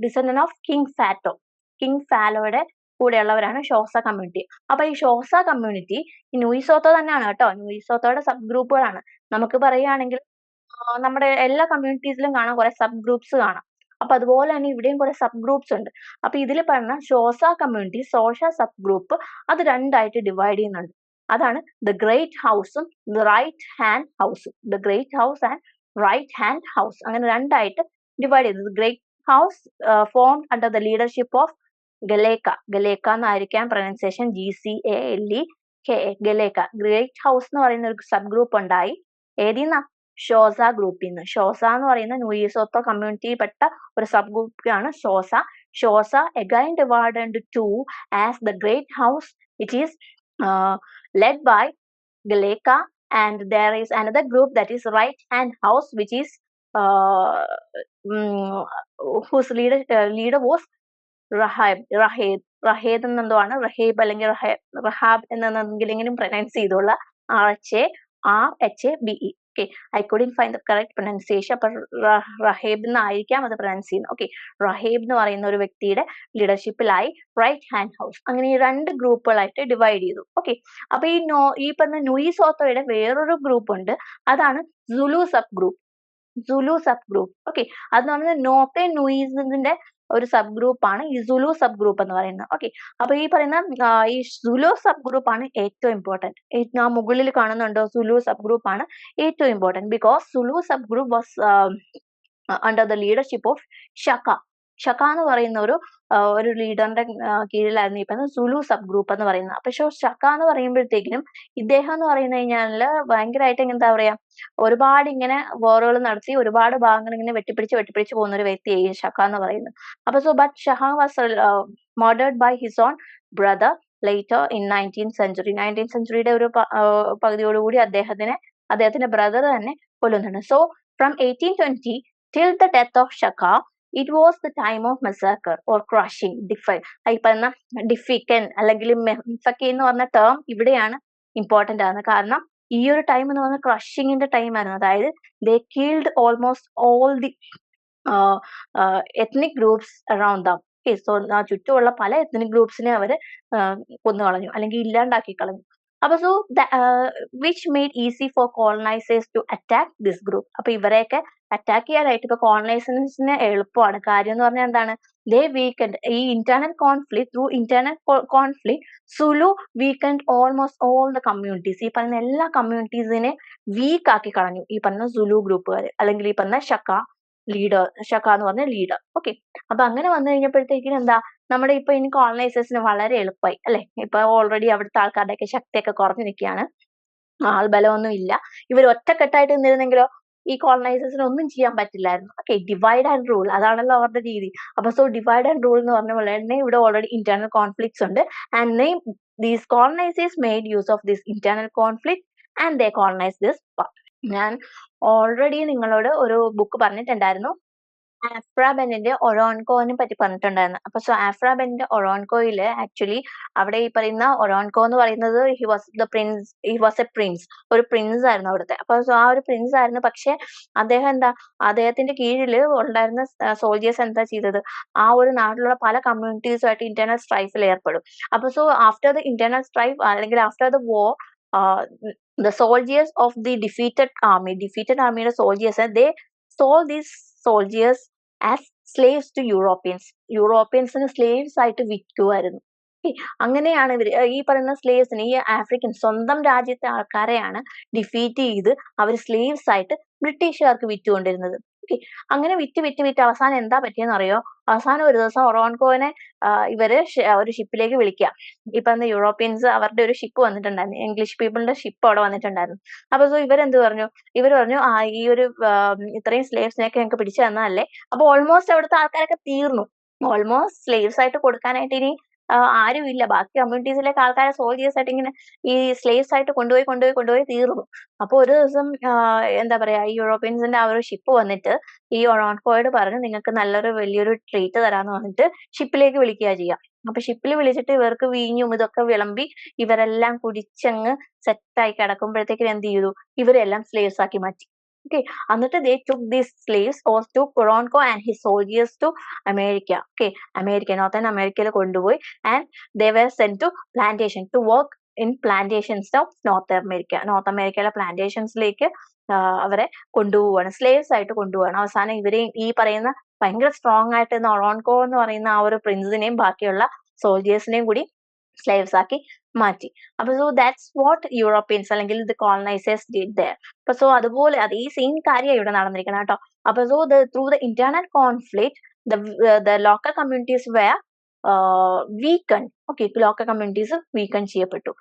S1: descendant of king Phalo. King ഫാലോയുടെ കൂടെയുള്ളവരാണ് ഷോസ കമ്മ്യൂണിറ്റി. അപ്പൊ ഈ ഷോസ കമ്മ്യൂണിറ്റി ഈ ന്യൂയി സോത്തോ തന്നെയാണ് കേട്ടോ, ന്യൂയി സോത്തോയുടെ സബ് ഗ്രൂപ്പുകളാണ്. നമുക്ക് പറയുകയാണെങ്കിൽ നമ്മുടെ എല്ലാ കമ്മ്യൂണിറ്റീസിലും കാണാം കുറെ സബ് ഗ്രൂപ്പ്സ് കാണാം. അപ്പൊ അതുപോലെ തന്നെ ഇവിടെയും കുറെ സബ് ഗ്രൂപ്പ്സ് ഉണ്ട്. അപ്പൊ ഇതിൽ പറഞ്ഞ Xhosa community, Xhosa sub group, അത് രണ്ടായിട്ട് ഡിവൈഡ് ചെയ്യുന്നുണ്ട്. അതാണ് the great ഹൗസും the right hand ഹൗസും. The great house and right hand house, അങ്ങനെ രണ്ടായിട്ട് ഡിവൈഡ് ചെയ്തത്. Great house formed under the leadership of Gcaleka. Gcaleka എന്നായിരിക്കാം pronunciation, GCALEK, Gcaleka. Great house എന്ന് പറയുന്ന ഒരു സബ് ഗ്രൂപ്പ് ഉണ്ടായി. ഏതിന്നാ? ഷോസ ഗ്രൂപ്പിൽ നിന്ന്. ഷോസ എന്ന് പറയുന്ന ന്യൂയി സോത്തോ കമ്മ്യൂണിറ്റിയിൽപ്പെട്ട ഒരു സബ് ഗ്രൂപ്പാണ് ഷോസ. ഷോസ again divided into two as the great house, which is led by Galeka, and there is another group that is right hand house, which is whose leader was റഹേദ് എന്നെന്തോആണ്, റഹേബ് അല്ലെങ്കിൽ റഹാബ് എന്നെങ്കിലും pronounce ചെയ്തോളാം. RHABE. Okay, I couldn't find the correct pronunciation. അപ്പൊ റഹേബ് എന്നായിരിക്കാം അത് pronounce ചെയ്യുന്നത്. Okay, റഹേബ് എന്ന് പറയുന്ന ഒരു വ്യക്തിയുടെ ലീഡർഷിപ്പിലായി റൈറ്റ് ഹാൻഡ് ഹൗസ്. അങ്ങനെ ഈ രണ്ട് ഗ്രൂപ്പുകളായിട്ട് ഡിവൈഡ് ചെയ്തു. ഓക്കെ, അപ്പൊ ഈ പറഞ്ഞ ന്യൂയി സോത്തോയുടെ വേറൊരു ഗ്രൂപ്പ് ഉണ്ട്, അതാണ് Sulu sub group. Sulu sub group. Okay, അതെന്ന് പറഞ്ഞാൽ നോർത്തേൺ ന്യൂയിസിന്റെ ഒരു സബ് ഗ്രൂപ്പാണ് ഈ സുലു സബ് ഗ്രൂപ്പ് എന്ന് പറയുന്നത്. ഓക്കെ, അപ്പൊ ഈ പറയുന്ന ഈ സുലു സബ് ഗ്രൂപ്പ് ആണ് ഏറ്റവും ഇമ്പോർട്ടന്റ്. ആ മുകളിൽ കാണുന്നുണ്ടോ, സുലു സബ് ഗ്രൂപ്പ് ആണ് ഏറ്റവും important. Because Zulu sub group was under the leadership of Shaka. Shaka എന്ന് പറയുന്ന ഒരു ലീഡറിന്റെ കീഴിലായിരുന്നു ഈ പറയുന്ന സുലു സബ് ഗ്രൂപ്പ് എന്ന് പറയുന്നത്. പക്ഷെ ഷക്ക എന്ന് പറയുമ്പോഴത്തേക്കിനും ഇദ്ദേഹം എന്ന് പറയുന്നത് കഴിഞ്ഞാല് ഭയങ്കരമായിട്ട് എന്താ പറയാ, ഒരുപാട് ഇങ്ങനെ വാറുകൾ നടത്തി ഒരുപാട് ഭാഗങ്ങൾ ഇങ്ങനെ വെട്ടിപ്പിടിച്ച് പോകുന്ന ഒരു വ്യക്തിയായി ഷക്ക എന്ന് പറയുന്നത്. അപ്പൊ but Shaka was murdered by his own brother later in 19th century. 19th centuryയുടെ ഒരു പകുതിയോടുകൂടി അദ്ദേഹത്തിന്റെ ബ്രദർ തന്നെ കൊല്ലുന്നുണ്ട്. So from 1820 till the death of Shaka, it was the time of massacre or crushing, ഡിഫിക്കൻ അല്ലെങ്കിൽ മെഹ്സക്കി എന്ന് പറഞ്ഞ ടേം ഇവിടെയാണ് ഇമ്പോർട്ടന്റ് ആകുന്നത്. കാരണം ഈ ഒരു ടൈം എന്ന് പറഞ്ഞാൽ ക്രഷിങ്ങിന്റെ ടൈം ആയിരുന്നു. അതായത് they killed almost all the ethnic groups around them. So ചുറ്റുമുള്ള പല എത്നിക് ഗ്രൂപ്പ്സിനെ അവര് കൊന്നു കളഞ്ഞു അല്ലെങ്കിൽ ഇല്ലാണ്ടാക്കി കളഞ്ഞു. അപ്പൊ so which made easy for colonisers to attack this group. അപ്പൊ ഇവരെയൊക്കെ അറ്റാക്ക് ചെയ്യാനായിട്ട് ഇപ്പൊ കോളനൈസേഴ്സിന് എളുപ്പമാണ്. കാര്യം എന്ന് പറഞ്ഞാൽ എന്താണ്, ദേ വീക്കൻഡ് ഈ internal conflict Sulu weekend almost all the communities. ഈ പറഞ്ഞ എല്ലാ കമ്മ്യൂണിറ്റീസിനെ വീക്ക് ആക്കി കളഞ്ഞു ഈ പറഞ്ഞ സുലു ഗ്രൂപ്പുകാർ അല്ലെങ്കിൽ ഈ പറഞ്ഞ ഷക്ക എന്ന് പറഞ്ഞ ലീഡർ. ഓക്കെ, അപ്പൊ അങ്ങനെ വന്നു കഴിഞ്ഞപ്പോഴത്തേക്കിനും എന്താ, നമ്മുടെ ഇപ്പൊ ഇനി കോളനൈസേഴ്സിന് വളരെ എളുപ്പമായി അല്ലെ. ഇപ്പൊ ഓൾറെഡി അവിടുത്തെ ആൾക്കാരുടെയൊക്കെ ശക്തിയൊക്കെ കുറഞ്ഞു നിൽക്കുകയാണ്, ആൾബലമൊന്നും ഇല്ല. ഇവർ ഒറ്റക്കെട്ടായിട്ട് നിന്നിരുന്നെങ്കിലോ ഈ കോളനൈസേഴ്സിന് ഒന്നും ചെയ്യാൻ പറ്റില്ലായിരുന്നു. ഓക്കെ, ഡിവൈഡ് ആൻഡ് റൂൾ അതാണല്ലോ അവരുടെ രീതി. അപ്പൊ സോ ഡിവൈഡ് ആൻഡ് റൂൾ എന്ന് പറഞ്ഞ പോലെ തന്നെ ഇവിടെ ഓൾറെഡി ഇന്റേണൽ കോൺഫ്ലിക്ട്സ് ഉണ്ട്. And these colonisers made use of this internal conflict and they colonized this part. ഞാൻ ഓൾറെഡി നിങ്ങളോട് ഒരു ബുക്ക് പറഞ്ഞിട്ടുണ്ടായിരുന്നു, ആഫ്ര ബെന്നിന്റെ ഒറോൺകോനെ പറ്റി പറഞ്ഞിട്ടുണ്ടായിരുന്നു. അപ്പൊ സോ ആഫ്ര ബെന്നിന്റെ ഒറോൺകോയില് ആക്ച്വലി അവിടെ ഈ പറയുന്ന ഒറോൺകോ എന്ന് പറയുന്നത് ഹി വാസ് എ പ്രിൻസ്, ഒരു പ്രിൻസ് ആയിരുന്നു അവിടുത്തെ. അപ്പൊ സോ ആ ഒരു പ്രിൻസ് ആയിരുന്നു. പക്ഷെ അദ്ദേഹത്തിന്റെ കീഴിൽ ഉണ്ടായിരുന്ന സോൾജേഴ്സ് എന്താ ചെയ്തത്, ആ ഒരു നാട്ടിലുള്ള പല കമ്മ്യൂണിറ്റീസുമായിട്ട് ഇന്റർണൽ സ്ട്രൈഫിൽ ഏർപ്പെടും. അപ്പൊ so after the internal strife അല്ലെങ്കിൽ after the war, the soldiers of the defeated armyയുടെ soldiers, they sold these soldiers as slaves to യൂറോപ്യൻസിന് സ്ലേവ്സ് ആയിട്ട് വിൽക്കുമായിരുന്നു. അങ്ങനെയാണ് ഇവർ ഈ പറയുന്ന സ്ലേവ്സിന്, ഈ ആഫ്രിക്കൻ സ്വന്തം രാജ്യത്തെ ആൾക്കാരെയാണ് ഡിഫീറ്റ് ചെയ്ത് അവർ സ്ലേവ്സ് ആയിട്ട് ബ്രിട്ടീഷുകാർക്ക് വിറ്റുകൊണ്ടിരുന്നത്. അങ്ങനെ വിറ്റ് അവസാനം എന്താ പറ്റിയെന്ന് അറിയോ? അവസാനം ഒരു ദിവസം ഒറോൺകോനെ ഇവര് ഒരു ഷിപ്പിലേക്ക് വിളിക്കുക. ഇപ്പൊ യൂറോപ്യൻസ് അവരുടെ ഒരു ഷിപ്പ് വന്നിട്ടുണ്ടായിരുന്നു, ഇംഗ്ലീഷ് പീപ്പിളിന്റെ ഷിപ്പ് അവിടെ വന്നിട്ടുണ്ടായിരുന്നു. അപ്പൊ സോ ഇവരെന്ത് പറഞ്ഞു? ഇവർ പറഞ്ഞു, ഈ ഒരു ഇത്രയും സ്ലേവ്സിനെയൊക്കെ ഞങ്ങൾക്ക് പിടിച്ചു തന്നതല്ലേ. അപ്പൊ ഓൾമോസ്റ്റ് അവിടുത്തെ ആൾക്കാരൊക്കെ തീർന്നു. ഓൾമോസ്റ്റ് സ്ലേവ്സ് ആയിട്ട് കൊടുക്കാനായിട്ട് ഇനി ആരുമില്ല. ബാക്കി കമ്മ്യൂണിറ്റീസിലേക്ക് ആൾക്കാരെ സോൾജേഴ്സ് ആയിട്ട് ഇങ്ങനെ ഈ സ്ലേവ്സ് ആയിട്ട് കൊണ്ടുപോയി തീർന്നു. അപ്പൊ ഒരു ദിവസം എന്താ പറയാ, ഈ യൂറോപ്യൻസിന്റെ ആ ഒരു ഷിപ്പ് വന്നിട്ട് ഈ ഒറോൺകോയോട് പറഞ്ഞു, നിങ്ങൾക്ക് വലിയൊരു ട്രീറ്റ് തരാന്ന് പറഞ്ഞിട്ട് ഷിപ്പിലേക്ക് വിളിക്കുക ചെയ്യാം. അപ്പൊ ഷിപ്പിൽ വിളിച്ചിട്ട് ഇവർക്ക് വീഞ്ഞും ഇതൊക്കെ വിളമ്പി ഇവരെല്ലാം കുടിച്ചങ്ങ് സെറ്റായി കിടക്കുമ്പോഴത്തേക്കും എന്ത് ചെയ്തു, ഇവരെല്ലാം സ്ലേവ്സ് ആക്കി മാറ്റി. എന്നിട്ട് they took these slaves or took Oronco and his soldiers to America. Northern അമേരിക്കയിൽ കൊണ്ടുപോയി, and they were sent to plantation to work in plantations of north അമേരിക്കയിലെ പ്ലാന്റേഷൻസിലേക്ക് അവരെ കൊണ്ടുപോവാണ്, സ്ലേവ്സ് ആയിട്ട് കൊണ്ടുപോവാണ്. അവസാനം ഇവരെ ഈ പറയുന്ന ഭയങ്കര സ്ട്രോങ് ആയിട്ട് ഒറോൺകോ എന്ന് പറയുന്ന ആ ഒരു പ്രിൻസിനെയും ബാക്കിയുള്ള സോൾജേഴ്സിനെയും കൂടി സ്ലേവ്സ് ആക്കി മാറ്റി. അപ്പൊ സോ ദാറ്റ്സ് വാട്ട് യൂറോപ്യൻസ് അല്ലെങ്കിൽ ദ കോളനൈസേഴ്സ് ഡിഡ് ദെയർ. അപ്പൊ സോ അതുപോലെ ഈ സെയിം കാര്യം ഇവിടെ നടന്നിരിക്കണം കേട്ടോ. അപ്പൊ so through the internal conflict the local communities were weakened. Local communities weaken ചെയ്യപ്പെട്ടു.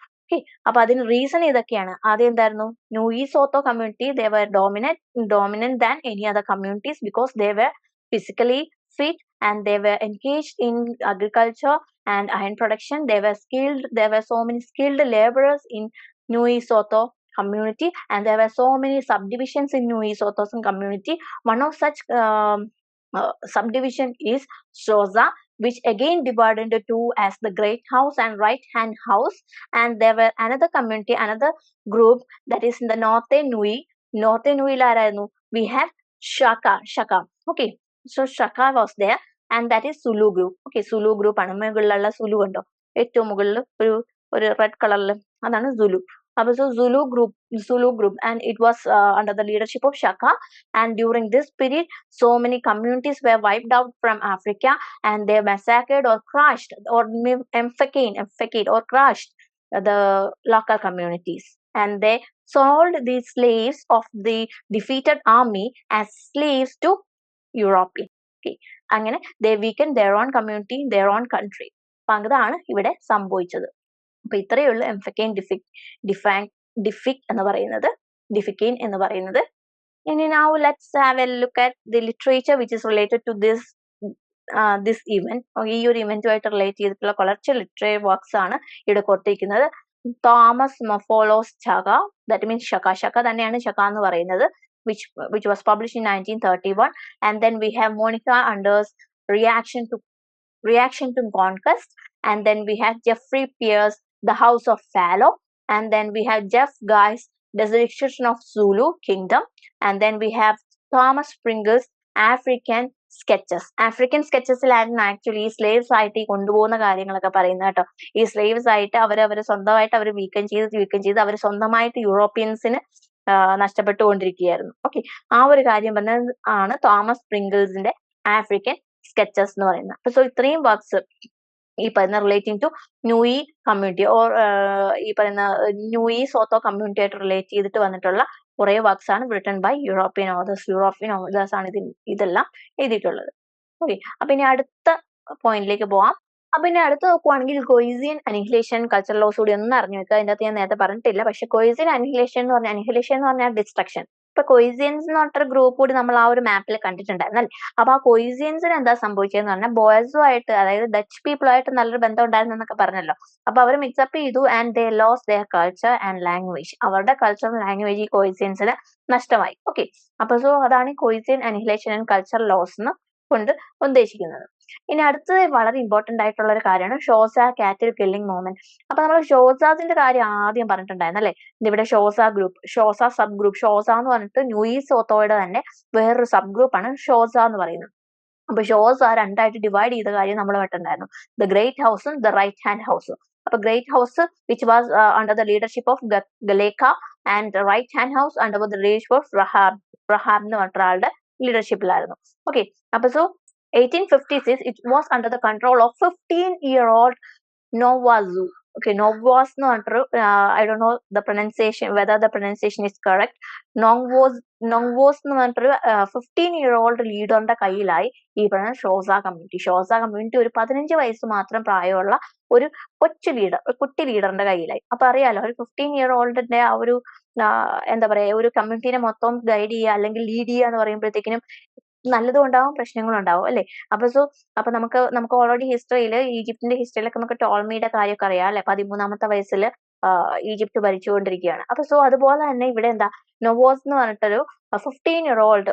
S1: അപ്പൊ അതിന് റീസൺ ഇതൊക്കെയാണ്. ആദ്യം എന്തായിരുന്നു? ന്യൂയി Sotho community, they were dominant than any other communities because they were physically fit and they were engaged in agriculture and iron production. They were skilled. There were so many skilled laborers in Nui Soto community, and there were so many subdivisions in Nui Soto's community. One of such subdivision is Shoza, which again divided into two as the Great House and Right Hand House. And there were another community, another group that is in the Northern Nui. Northern Nui we have Shaka. So Shaka was there, and that is Sulu group. Sulu group ആണ്. മുകളിലുള്ള സുലു ഉണ്ടോ, ഏറ്റവും മുകളിൽ ഒരു red കളറിൽ, അതാണ് Sulu. So Zulu group, and it was under the leadership of Shaka. And during this period, so many communities were wiped out from Africa, and they massacred or crushed or emphacated or crushed the local communities. And they sold these slaves of the defeated army as slaves to European. അങ്ങനെ they weakened their own community, their own country. അപ്പൊ അതാണ് ഇവിടെ സംഭവിച്ചത്. അപ്പൊ ഇത്രയേ ഉള്ളൂ എംഫക്കൈൻ ഡിഫിക് എന്ന് പറയുന്നത്. ഇനി now let's have a look at the literature which is related to this event. ഈ ഒരു ഇവന്റുമായിട്ട് റിലേറ്റ് ചെയ്തിട്ടുള്ള കുറച്ച് ലിറ്റററി വർക്ക്സ് ആണ് ഇവിടെ കൊടുത്തിരിക്കുന്നത്. തോമസ് മഫോലോസ് ചക, ദാറ്റ് മീൻസ് ഷക്ക തന്നെയാണ് ഷക്ക എന്ന് പറയുന്നത്, which was published in 1931. And then we have Monica Under's reaction to conquest. And then we have Jeffrey Pierce, The House of Pharaoh. And then we have Jeff Guy's Description of Zulu Kingdom. And then we have Thomas Pringle's African sketchesിലായിരുന്നു actually ഈ slaves ആയിട്ട് കൊണ്ടുപോകുന്ന കാര്യങ്ങളൊക്കെ പറയുന്നത് കേട്ടോ. ഈ slaves ആയിട്ട് അവര് സ്വന്തമായിട്ട് അവർ വീക്കൻ ചെയ്ത് അവർ സ്വന്തമായിട്ട് യൂറോപ്യൻസിന് നഷ്ടപ്പെട്ടുകൊണ്ടിരിക്കുകയായിരുന്നു. ആ ഒരു കാര്യം പറഞ്ഞത് ആണ് തോമസ് പ്രിംഗിൾസിന്റെ ആഫ്രിക്കൻ സ്കെച്ചസ് എന്ന് പറയുന്നത്. അപ്പൊ സോ ഇത്രയും വർക്ക്സ് ഈ പറയുന്ന റിലേറ്റിംഗ് ടു ന്യൂയി കമ്മ്യൂണിറ്റി ഓർ ഈ പറയുന്ന ന്യൂയി സോത്തോ കമ്മ്യൂണിറ്റി ആയിട്ട് റിലേറ്റ് ചെയ്തിട്ട് വന്നിട്ടുള്ള കുറെ വർക്ക്സ് ആണ് റിട്ടൺ ബൈ യൂറോപ്യൻ ഓതേഴ്സ് ആണ് ഇതെല്ലാം എഴുതിയിട്ടുള്ളത്. അപ്പൊ ഇനി അടുത്ത പോയിന്റിലേക്ക് പോവാം. അപ്പൊ ഇനി അടുത്ത് നോക്കുവാണെങ്കിൽ ഗോയിസിയൻ അനിഹിലേഷൻ കൾച്ചറൽ ലോസ് കൂടി ഒന്ന് അറിഞ്ഞു വെക്കുക. അതിന്റെ അകത്ത് ഞാൻ നേരത്തെ പറഞ്ഞിട്ടില്ല, പക്ഷെ ഗോയിസിയൻ അനിഹിലേഷൻ എന്ന് പറഞ്ഞാൽ ഡിസ്ട്രക്ഷൻ. ഇപ്പൊ കൊയ്സിയൻസ് എന്ന് പറഞ്ഞൊരു ഗ്രൂപ്പ് കൂടി നമ്മൾ ആ ഒരു മാപ്പിൽ കണ്ടിട്ടുണ്ടായിരുന്നു അല്ലേ. അപ്പൊ ആ കൊയ്സിയൻസിന് എന്താ സംഭവിച്ചതെന്ന് പറഞ്ഞാൽ ബോയ്സുമായിട്ട്, അതായത് ഡച്ച് പീപ്പിളുമായിട്ട് നല്ലൊരു ബന്ധം ഉണ്ടായിരുന്നു എന്നൊക്കെ പറഞ്ഞല്ലോ. അപ്പൊ അവർ മിക്സപ്പ് ചെയ്തു and they loss there culture and language. അവരുടെ കൾച്ചറും ലാംഗ്വേജ് ഈ കൊയ്സിയൻസിന് നഷ്ടമായി. ഓക്കെ, അപ്പൊ സോ അതാണ് കൊയ്സിയൻ അനിഹിലേഷൻ ആൻഡ് കൾച്ചർ ലോസ് എന്ന് കൊണ്ട് ഉദ്ദേശിക്കുന്നത്. ഇനി അടുത്തത് വളരെ ഇമ്പോർട്ടന്റ് ആയിട്ടുള്ള ഒരു കാര്യമാണ് ഷോസ കാറ്റിൽ കില്ലിംഗ് മൂവ്മെന്റ്. അപ്പൊ നമ്മൾ ഷോസാസിന്റെ കാര്യം ആദ്യം പറഞ്ഞിട്ടുണ്ടായിരുന്നു അല്ലെ. ഇവിടെ ഷോസ ഗ്രൂപ്പ്, ഷോസ സബ് ഗ്രൂപ്പ്. ഷോസ എന്ന് പറഞ്ഞിട്ട് ന്യൂയി സോത്തോയുടെ തന്നെ വേറൊരു സബ് ഗ്രൂപ്പ് ആണ് ഷോസ എന്ന് പറയുന്നത്. അപ്പൊ ഷോസ രണ്ടായിട്ട് ഡിവൈഡ് ചെയ്ത കാര്യം നമ്മൾ പറഞ്ഞിട്ടുണ്ടായിരുന്നു, the great ഹൗസും the right hand house. അപ്പൊ great house which was under the leadership of Gcaleka and right hand house under the leadership of Rharhabe എന്ന് പറഞ്ഞ ആളുടെ ലീഡർഷിപ്പിലായിരുന്നു. ഓക്കെ, അപ്പൊ so 1856 it was under the control of 15-year-old Nwozu. Okay, Nwoz എന്ന് പറഞ്ഞിട്ടൊരു I don't know the pronunciation, whether the pronunciation is correct. Nwoz എന്ന് പറഞ്ഞിട്ടൊരു 15-year-old ലീഡറിന്റെ കയ്യിലായി ഈ പറഞ്ഞ ഷോസ കമ്മ്യൂണിറ്റി. ഷോസ കമ്മ്യൂണിറ്റി ഒരു 15 വയസ്സ് മാത്രം പ്രായമുള്ള ഒരു കൊച്ചു ലീഡർ, ഒരു കുട്ടി ലീഡറിന്റെ കയ്യിലായി. അപ്പൊ അറിയാലോ, ഒരു 15-year-oldന്റെ ആ ഒരു എന്താ പറയാ, ഒരു കമ്മ്യൂണിറ്റിനെ മൊത്തം ഗൈഡ് ചെയ്യുക അല്ലെങ്കിൽ ലീഡ് ചെയ്യുക എന്ന് പറയുമ്പോഴത്തേക്കിനും നല്ലതും ഉണ്ടാവും പ്രശ്നങ്ങളും ഉണ്ടാവും അല്ലെ. അപ്പൊ നമുക്ക് ഓൾറെഡി ഹിസ്റ്ററിയിൽ, ഈജിപ്തിന്റെ ഹിസ്റ്ററിയിലൊക്കെ നമുക്ക് ടോൾമിയുടെ കാര്യമൊക്കെ അറിയാം അല്ലെ. 13-ാമത്തെ വയസ്സിൽ ഈജിപ്ത് ഭരിച്ചുകൊണ്ടിരിക്കുകയാണ്. അപ്പൊ സോ അതുപോലെ തന്നെ ഇവിടെ എന്താ, നൊവോസ് എന്ന് പറഞ്ഞിട്ടൊരു 15-year-old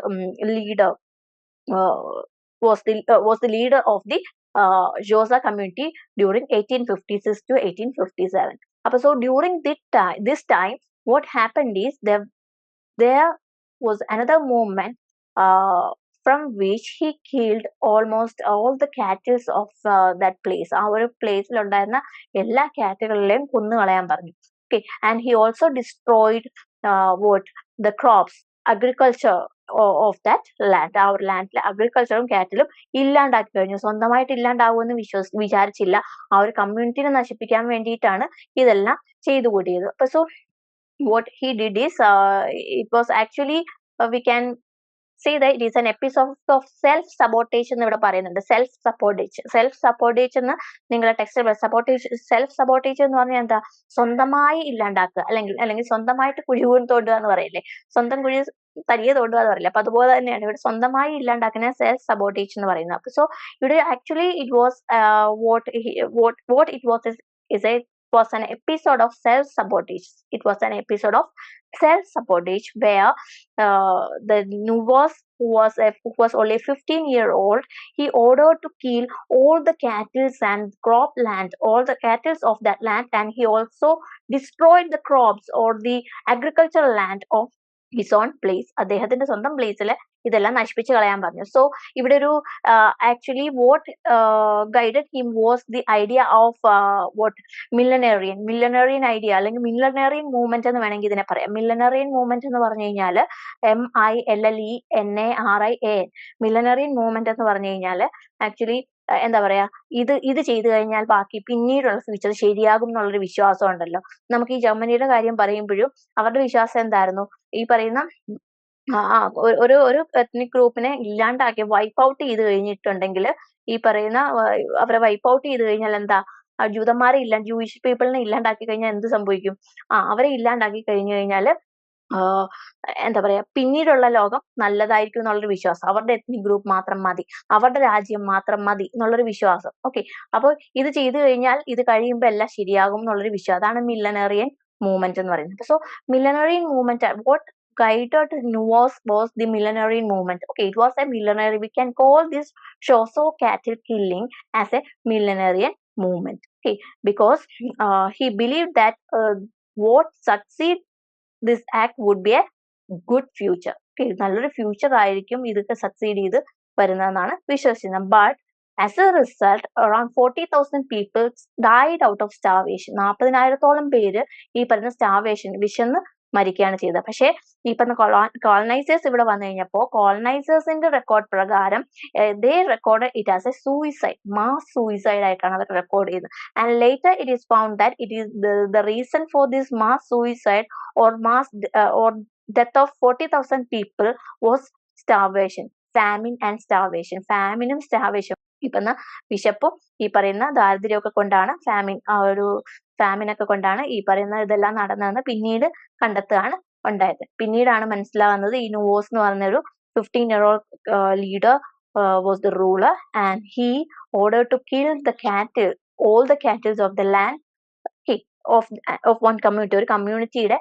S1: leader was the leader of the Xhosa community during 1856 to 1857. അപ്പൊ so during this time what happened is there was another movement from which he killed almost all the cattle of that place. ആ ഒരു പ്ലേസിൽ ഉണ്ടായിരുന്ന എല്ലാ കാറ്റുകളിലെയും കൊന്നുകളയാൻ പറഞ്ഞു. Okay, and he also destroyed the crops, agriculture of that land. ആ ഒരു ലാൻഡിലെ അഗ്രികൾച്ചറും കാറ്റിലും ഇല്ലാണ്ടാക്കി കഴിഞ്ഞു. സ്വന്തമായിട്ട് ഇല്ലാണ്ടാവുമെന്ന് വിചാരിച്ചില്ല. ആ ഒരു കമ്മ്യൂണിറ്റിനെ നശിപ്പിക്കാൻ വേണ്ടിയിട്ടാണ് ഇതെല്ലാം ചെയ്തു കൂട്ടിയത്. അപ്പൊ so what he did is it was actually we can say that it is an episode of self sabotage എന്ന് ഇവിടെ പറയുന്നുണ്ട്. സെൽഫ് സപ്പോർട്ടേജ് എന്ന് നിങ്ങളുടെ ടെക്സ്റ്റ് സെൽഫ് സപ്പോർട്ടേജ് എന്ന് പറഞ്ഞാൽ എന്താ, സ്വന്തമായി ഇല്ലാണ്ടാക്കുക, അല്ലെങ്കിൽ സ്വന്തമായിട്ട് കുഴി തോണ്ടുക എന്ന് പറയില്ലേ, സ്വന്തം കുഴി തനിയെ തോണ്ടുക എന്ന് പറയില്ലേ. അപ്പൊ അതുപോലെ തന്നെയാണ് ഇവിടെ സ്വന്തമായി ഇല്ലാണ്ടാക്കുന്ന സെൽഫ് സപ്പോർട്ടേജ് എന്ന് പറയുന്നത്. അപ്പൊ സോ ഇവിടെ actually it was what it was was an episode of self-sabotage. It was an episode of self-sabotage where the Nuvos, who was only 15-year-old, he ordered to kill all the cattle and cropland, all the cattle of that land, and he also destroyed the crops or the agricultural land of his own place. അദ്ദേഹത്തിന്റെ സ്വന്തം പ്ലേസിൽ ഇതെല്ലാം നശിപ്പിച്ച് കളയാൻ പറഞ്ഞു. So ഇവിടെ ഒരു actually what guided him was the idea of what millenarian idea, അല്ലെങ്കിൽ മില്ലനറിയൻ മൂവ്മെന്റ് എന്ന് വേണമെങ്കിൽ ഇതിനെ പറയാം. മില്ലനറിയൻ മൂവ്മെന്റ് എന്ന് പറഞ്ഞു കഴിഞ്ഞാൽ MILLENARIAN. മില്ലനറിയൻ മൂവ്മെന്റ് എന്ന് പറഞ്ഞു കഴിഞ്ഞാൽ ആക്ച്വലി എന്താ പറയാ, ഇത് ചെയ്തു കഴിഞ്ഞാൽ ബാക്കി പിന്നീടുള്ള ഫ്യൂച്ചർ ശരിയാകും എന്നുള്ളൊരു വിശ്വാസം ഉണ്ടല്ലോ. നമുക്ക് ഈ ജർമ്മനിയുടെ കാര്യം പറയുമ്പോഴും അവരുടെ വിശ്വാസം എന്തായിരുന്നു, ഈ പറയുന്ന ഒരു എത്നിക് ഗ്രൂപ്പിനെ ഇല്ലാണ്ടാക്കി വൈപ്പ് ഔട്ട് ചെയ്ത് കഴിഞ്ഞിട്ടുണ്ടെങ്കിൽ, ഈ പറയുന്ന അവരെ വൈപ്പ് ഔട്ട് ചെയ്ത് കഴിഞ്ഞാൽ എന്താ, ജൂതന്മാരെ ജൂയിഷ് പീപ്പിളിനെ ഇല്ലാണ്ടാക്കി കഴിഞ്ഞാൽ എന്ത് സംഭവിക്കും, അവരെ ഇല്ലാണ്ടാക്കി കഴിഞ്ഞു കഴിഞ്ഞാൽ എന്താ പറയാ, പിന്നീടുള്ള ലോകം നല്ലതായിരിക്കും എന്നുള്ളൊരു വിശ്വാസം. അവരുടെ എത്നിക് ഗ്രൂപ്പ് മാത്രം മതി, അവരുടെ രാജ്യം മാത്രം മതി എന്നുള്ളൊരു വിശ്വാസം. ഓക്കെ, അപ്പോൾ ഇത് ചെയ്തു കഴിഞ്ഞാൽ ഇത് കഴിയുമ്പോൾ എല്ലാം ശരിയാകും എന്നുള്ളൊരു വിശ്വാസം. അതാണ് മില്ലനറിയൻ മൂവ്മെന്റ് എന്ന് പറയുന്നത്. So millenarian movement, what guided Nuvos was the millenarian movement. Okay, it was a millenary. We can call this Shoso cattle killing as a millenarian movement. Okay, because he believed that what succeed this act would be a good future. Okay, നല്ലൊരു future ആയിരിക്കും ഇതൊക്കെ succeed ചെയ്ത് വരുന്നതെന്നാണ് വിശ്വസിക്കുന്നത്. But as a result, around 40,000 people died out of starvation. 40,000-ഓളം പേര് ഈ പറയുന്ന starvation, വിശന്ന് മരിക്കുകയാണ് ചെയ്തത്. പക്ഷേ ഈ പറഞ്ഞ കോളനൈസേഴ്സ് ഇവിടെ വന്നു കഴിഞ്ഞപ്പോൾ കോളനൈസേഴ്സിന്റെ റെക്കോർഡ് പ്രകാരം they record it as a suicide, mass suicide ആയിട്ടാണ് അവർ റെക്കോർഡ് ചെയ്തത്. And later it is found that it is the reason for this mass suicide or death of 40,000 people was starvation, famine and starvation. ഫാമിനും starvation, ഈ പറഞ്ഞ വിശപ്പും ഈ പറയുന്ന ദാരിദ്ര്യമൊക്കെ കൊണ്ടാണ്, ഫാമിനൊക്കെ കൊണ്ടാണ് ഈ പറയുന്ന ഇതെല്ലാം നടന്നതെന്ന് പിന്നീട് കണ്ടെത്തുകയാണ് ഉണ്ടായത്. പിന്നീടാണ് മനസ്സിലാവുന്നത് ഈ നുവോസ് എന്ന് പറഞ്ഞൊരു 15-year-old leader was the ruler, and he ordered to kill the cattle, all the cattle of the land, okay, of one community. ഒരു കമ്മ്യൂണിറ്റിയുടെ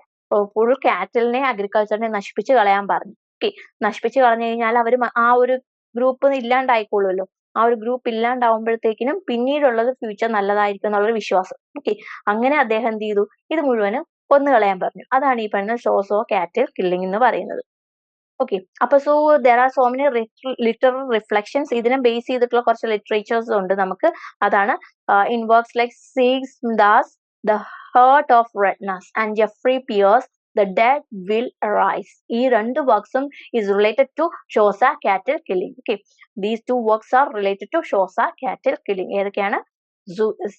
S1: ഫുൾ കാറ്റലിനെ അഗ്രികൾച്ചറിനെ നശിപ്പിച്ച് കളയാൻ പറഞ്ഞു. ഓക്കെ, നശിപ്പിച്ച് കളഞ്ഞു കഴിഞ്ഞാൽ അവർ ആ ഒരു ഗ്രൂപ്പ് ഇല്ലാണ്ടായിക്കോളുമല്ലോ. ആ ഒരു ഗ്രൂപ്പ് ഇല്ലാണ്ടാവുമ്പോഴത്തേക്കിനും പിന്നീടുള്ളത് ഫ്യൂച്ചർ നല്ലതായിരിക്കും എന്നുള്ളൊരു വിശ്വാസം. ഓക്കെ, അങ്ങനെ അദ്ദേഹം എന്ത് ചെയ്തു, ഇത് മുഴുവനും കൊന്നു കളയാൻ പറഞ്ഞു. അതാണ് ഈ പറയുന്ന ഷോസ് ഓഫ് കാറ്റിൽ കില്ലിംഗ് എന്ന് പറയുന്നത്. ഓക്കെ, അപ്പൊ so there are so many literal reflections. ഇതിനെ ബേസ് ചെയ്തിട്ടുള്ള കുറച്ച് ലിറ്ററേച്ചേഴ്സ് ഉണ്ട് നമുക്ക്. അതാണ് ഇൻ വർക്ക്സ് ലൈക്ക് സീഗ്സ് ദാസ്, the heart of redness and Jeffrey Peires, the dead will arise. ഈ രണ്ട് വർക്ക്സും is related to Xhosa cattle killing. Okay, these two works are related to Xhosa cattle killing. ഏതൊക്കെയാണ്?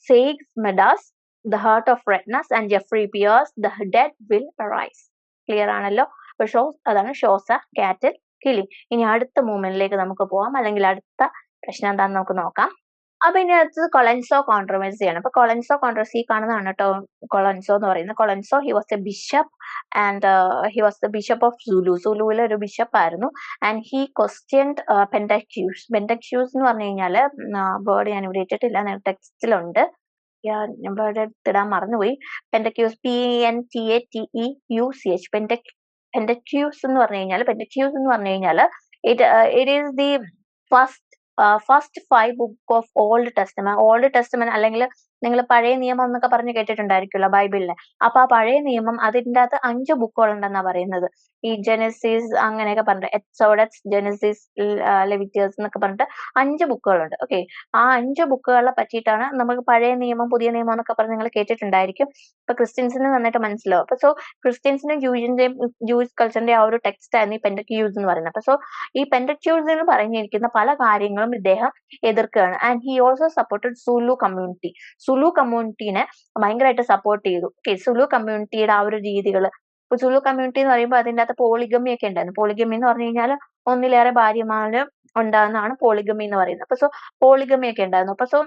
S1: Siegs Medas, The Heart of Redness, and Jeffrey Pierce, The Dead Will Arise. Clear ആണല്ലോ? അപ്പൊ അതാണ് ഷോസ കാറ്റിൽ killing. ഇനി അടുത്ത മൂവ്മെന്റിലേക്ക് നമുക്ക് പോവാം, അല്ലെങ്കിൽ അടുത്ത പ്രശ്നം എന്താണെന്ന് നമുക്ക് നോക്കാം. അപ്പൊ ഇനി അടുത്തത് കൊളൻസോ കോൺട്രവേഴ്സി ആണ്. അപ്പൊ കൊളൻസോ കോൺട്രവേഴ്സി കാണുന്നതാണ് കേട്ടോ കൊളൻസോ എന്ന് പറയുന്നത്. Colenso he was a bishop, and he was the bishop of Zulu. സുലുവിലെ ഒരു ബിഷപ്പ് ആയിരുന്നു. And he questioned Pentateuch. Pentateuch എന്ന് പറഞ്ഞു കഴിഞ്ഞാല് വേർഡ് ഞാൻ ഇവിടെ ഇട്ടിട്ടില്ല, ടെക്സ്റ്റിലുണ്ട്. ഞാൻ വേർഡ് ഇടാൻ മറന്നുപോയി. പെന്റക്യൂസ്, PENTATEUCH. പെന്റക്യൂസ് എന്ന് പറഞ്ഞു കഴിഞ്ഞാൽ it is the first 5 book of Old Testament. Old testament അല്ലെങ്കിൽ നിങ്ങൾ പഴയ നിയമം എന്നൊക്കെ പറഞ്ഞ് കേട്ടിട്ടുണ്ടായിരിക്കുമല്ലോ ബൈബിളിലെ. അപ്പൊ ആ പഴയ നിയമം അതിൻ്റെ അകത്ത് 5 ബുക്കുകൾ ഉണ്ടെന്നാ പറയുന്നത്. ഈ ജെനസിസ് അങ്ങനെയൊക്കെ പറഞ്ഞിട്ട്, എക്സോഡസ്, ജെനസിസ്, ലെവിറ്റിയസ് എന്നൊക്കെ പറഞ്ഞിട്ട് 5 ബുക്കുകളുണ്ട്. ഓക്കെ, ആ 5 ബുക്കുകളെ പറ്റിയിട്ടാണ് നമുക്ക് പഴയ നിയമം പുതിയ നിയമം എന്നൊക്കെ പറഞ്ഞ് നിങ്ങൾ കേട്ടിട്ടുണ്ടായിരിക്കും. ഇപ്പൊ ക്രിസ്ത്യൻസിന് നന്നായിട്ട് മനസ്സിലാവും. അപ്പൊ സോ ക്രിസ്ത്യൻസിനും ജൂയിഷ് കൾച്ചറിന്റെ ആ ഒരു ടെക്സ്റ്റ് ആയിരുന്നു ഈ പെന്റക്യൂസ് എന്ന് പറയുന്നത്. അപ്പൊ സോ ഈ പെന്റക്യൂസ് എന്ന് പറഞ്ഞിരിക്കുന്ന പല കാര്യങ്ങളും ഇദ്ദേഹം എതിർക്കുകയാണ്. And he also supported Zulu community. Zulu കമ്മ്യൂണിറ്റീനെ ഭയങ്കരമായിട്ട് സപ്പോർട്ട് ചെയ്തു. ഓക്കെ, സുലു കമ്മ്യൂണിറ്റിയുടെ ആ ഒരു രീതികൾ. ഇപ്പൊ സുലു കമ്മ്യൂണിറ്റി എന്ന് പറയുമ്പോൾ അതിൻ്റെ അകത്ത് പോളിഗമി ഒക്കെ ഉണ്ടായിരുന്നു. പോളിഗമി എന്ന് പറഞ്ഞു കഴിഞ്ഞാൽ ഒന്നിലേറെ ഭാര്യമാര് ഉണ്ടാകുന്നതാണ് പോളിഗമി എന്ന് പറയുന്നത്. അപ്പൊ സോ പോളിഗമി ഒക്കെ ഉണ്ടായിരുന്നു. അപ്പൊ സോ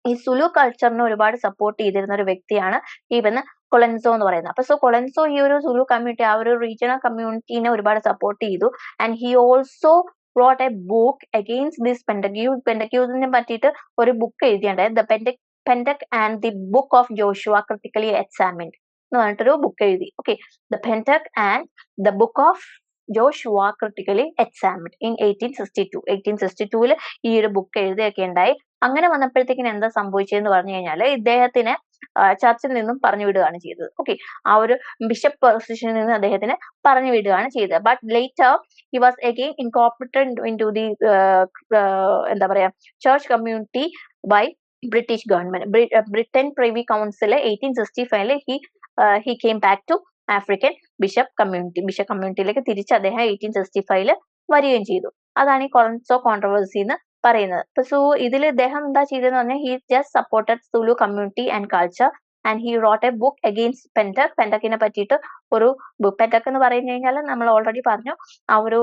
S1: ഈ സുലു കൾച്ചറിനെ ഒരുപാട് സപ്പോർട്ട് ചെയ്തിരുന്ന ഒരു വ്യക്തിയാണ് ഈ പിന്നെ കൊളൻസോ എന്ന് പറയുന്നത്. അപ്പൊ സോ കൊളൻസോ ഈ ഒരു സുലു കമ്മ്യൂണിറ്റി, ആ ഒരു റീജിയണൽ കമ്മ്യൂണിറ്റീനെ ഒരുപാട് സപ്പോർട്ട് ചെയ്തു. And he also wrote a book against this Pentateuch. പെന്റക്യൂസിനെ പറ്റിയിട്ട് ഒരു ബുക്ക് എഴുതിയുണ്ടായത്, ദ Pentateuch and the Book of Joshua Critically Examined എന്ന് പറഞ്ഞിട്ടൊരു ബുക്ക് എഴുതി. Okay, the Pentateuch and the Book of Joshua Critically Examined in 1862. 1862 ഈ ഒരു ബുക്ക് എഴുതിയൊക്കെ ഉണ്ടായി. അങ്ങനെ വന്നപ്പോഴത്തേക്കിന് എന്താ സംഭവിച്ചതെന്ന് പറഞ്ഞു കഴിഞ്ഞാൽ ഇദ്ദേഹത്തിനെ ചർച്ചിൽ നിന്നും പറഞ്ഞു വിടുകയാണ് ചെയ്തത്. ഓക്കെ, ആ ഒരു ബിഷപ്പ് പൊസിഷനിൽ നിന്ന് അദ്ദേഹത്തിനെ പറഞ്ഞു വിടുകയാണ് ചെയ്തത്. But later he was again incorporated into the എന്താ പറയാ church community by British government. Britain privy council 1865 he came back to African bishop കമ്മ്യൂണിറ്റിയിലേക്ക് തിരിച്ച് അദ്ദേഹം 1865 വരികയും ചെയ്തു. അതാണ് ഈ കൊളൻസോ കോൺട്രവേഴ്സി എന്ന് പറയുന്നത്. അപ്പൊ സോ ഇതിൽ ഇദ്ദേഹം എന്താ ചെയ്തതെന്ന് പറഞ്ഞാൽ he just supported Zulu community and culture, and he wrote a book against Pentateuch. പെന്റക്കിനെ പറ്റിയിട്ട് ഒരു ബുക്ക്. പെന്റക് എന്ന് പറഞ്ഞു കഴിഞ്ഞാൽ നമ്മൾ ഓൾറെഡി പറഞ്ഞു, ആ ഒരു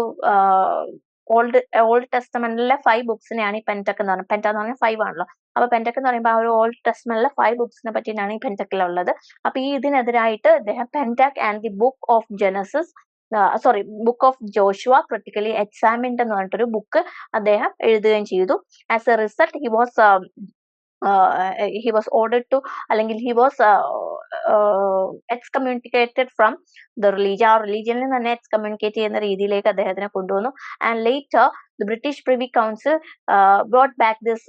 S1: ഓൾഡ് ടെസ്റ്റമെന്റിലെ 5 ബുക്സിനെയാണ് ഈ പെന്റക് എന്ന് പറയുന്നത്. പെന്റ എന്ന് പറഞ്ഞാൽ 5 ആണല്ലോ. അപ്പൊ പെന്റക് എന്ന് പറയുമ്പോൾ ആ ഒരു ഓൾഡ് ടെസ്റ്റമെന്റിലെ 5 ബുക്സിനെ പറ്റിയിട്ടാണ് ഈ പെന്റക്കിലുള്ളത്. അപ്പൊ ഈ ഇതിനെതിരായിട്ട് അദ്ദേഹം Pentateuch and the book of Genesis book of Joshua critically examined എന്ന് പറഞ്ഞിട്ടൊരു ബുക്ക് അദ്ദേഹം എഴുതുകയും ചെയ്തു. As a result he was ordered to, അല്ലെങ്കിൽ he was excommunicated from the religion. ആ റിലീജിയനിൽ തന്നെ എക്സ്കമ്മ്യൂണിക്കേറ്റ് ചെയ്യുന്ന രീതിയിലേക്ക് അദ്ദേഹത്തിനെ കൊണ്ടുവന്നു. And later the British Privy Council brought back this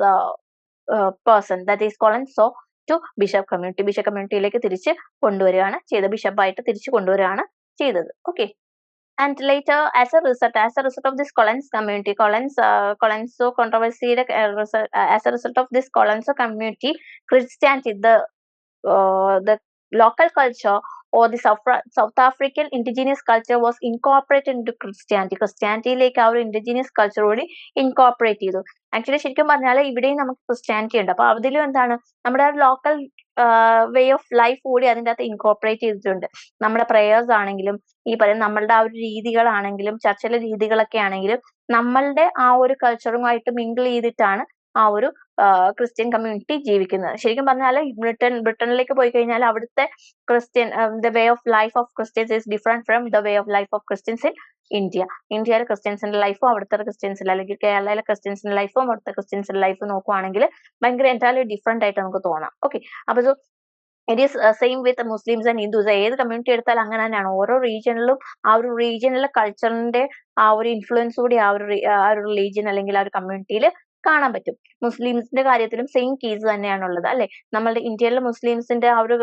S1: person, that is Colenso, to bishop കമ്മ്യൂണിറ്റിയിലേക്ക് തിരിച്ച് കൊണ്ടുവരികയാണ് ചെയ്തത്. ബിഷപ്പായിട്ട് തിരിച്ചു കൊണ്ടുവരികയാണ് ചെയ്തത്. ഓക്കെ, and later as a result of this Colenso controversy, as a result of this Colenso community, Christianity, the local culture or the South African indigenous culture was incorporated into Christianity. ക്രിസ്ത്യാനിറ്റിയിലേക്ക് ആ ഒരു ഇൻഡിജിനിയസ് കൾച്ചർ കൂടി incorporate ചെയ്തു. Actually ശരിക്കും പറഞ്ഞാൽ ഇവിടെയും നമുക്ക് Christianity ഉണ്ട്. അപ്പൊ അതിലും എന്താണ് നമ്മുടെ ലോക്കൽ വേ ഓഫ് ലൈഫ് കൂടി അതിൻ്റെ അകത്ത് ഇൻകോർപ്പറേറ്റ് ചെയ്തിട്ടുണ്ട്. നമ്മുടെ പ്രേയേഴ്സ് ആണെങ്കിലും ഈ പറയുന്ന നമ്മളുടെ ആ ഒരു രീതികളാണെങ്കിലും ചർച്ചിലെ രീതികളൊക്കെ ആണെങ്കിലും നമ്മളുടെ ആ ഒരു കൾച്ചറുമായിട്ട് മിങ്കിൾ ചെയ്തിട്ടാണ് ആ ഒരു ക്രിസ്ത്യൻ കമ്മ്യൂണിറ്റി ജീവിക്കുന്നത്. ശരിക്കും പറഞ്ഞാൽ ബ്രിട്ടനിലേക്ക് പോയി കഴിഞ്ഞാൽ അവിടുത്തെ Christian the way of life of Christians is different from the way of life of Christians in India. ഇന്ത്യയിലെ ക്രിസ്ത്യൻസിന്റെ ലൈഫും അവിടുത്തെ ക്രിസ്ത്യൻസിൽ അല്ലെങ്കിൽ കേരളയിലെ ക്രിസ്ത്യൻസിന്റെ ലൈഫും അവിടുത്തെ ക്രിസ്ത്യൻസിന്റെ ലൈഫും നോക്കുവാണെങ്കിൽ ഭയങ്കര എൻറ്റയർലി ഡിഫറെന്റ് ആയിട്ട് നമുക്ക് തോന്നാം. ഓക്കെ, അപ്പൊ it is same with Muslims and Hindus. ഏത് കമ്മ്യൂണിറ്റി എടുത്താലും അങ്ങനെ തന്നെയാണ്. ഓരോ റീജിയനിലും ആ ഒരു റീജിയനിലെ കൾച്ചറിന്റെ ആ ഒരു ഇൻഫ്ലുവൻസ് കൂടി ആ ഒരു റിലീജിയൻ അല്ലെങ്കിൽ ആ ഒരു കമ്മ്യൂണിറ്റിയിൽ കാണാൻ പറ്റും. മുസ്ലിംസിന്റെ കാര്യത്തിലും സെയിം കേസ് തന്നെയാണുള്ളത് അല്ലെ. നമ്മളുടെ ഇന്ത്യയിലെ മുസ്ലിംസിന്റെ ആ ഒരു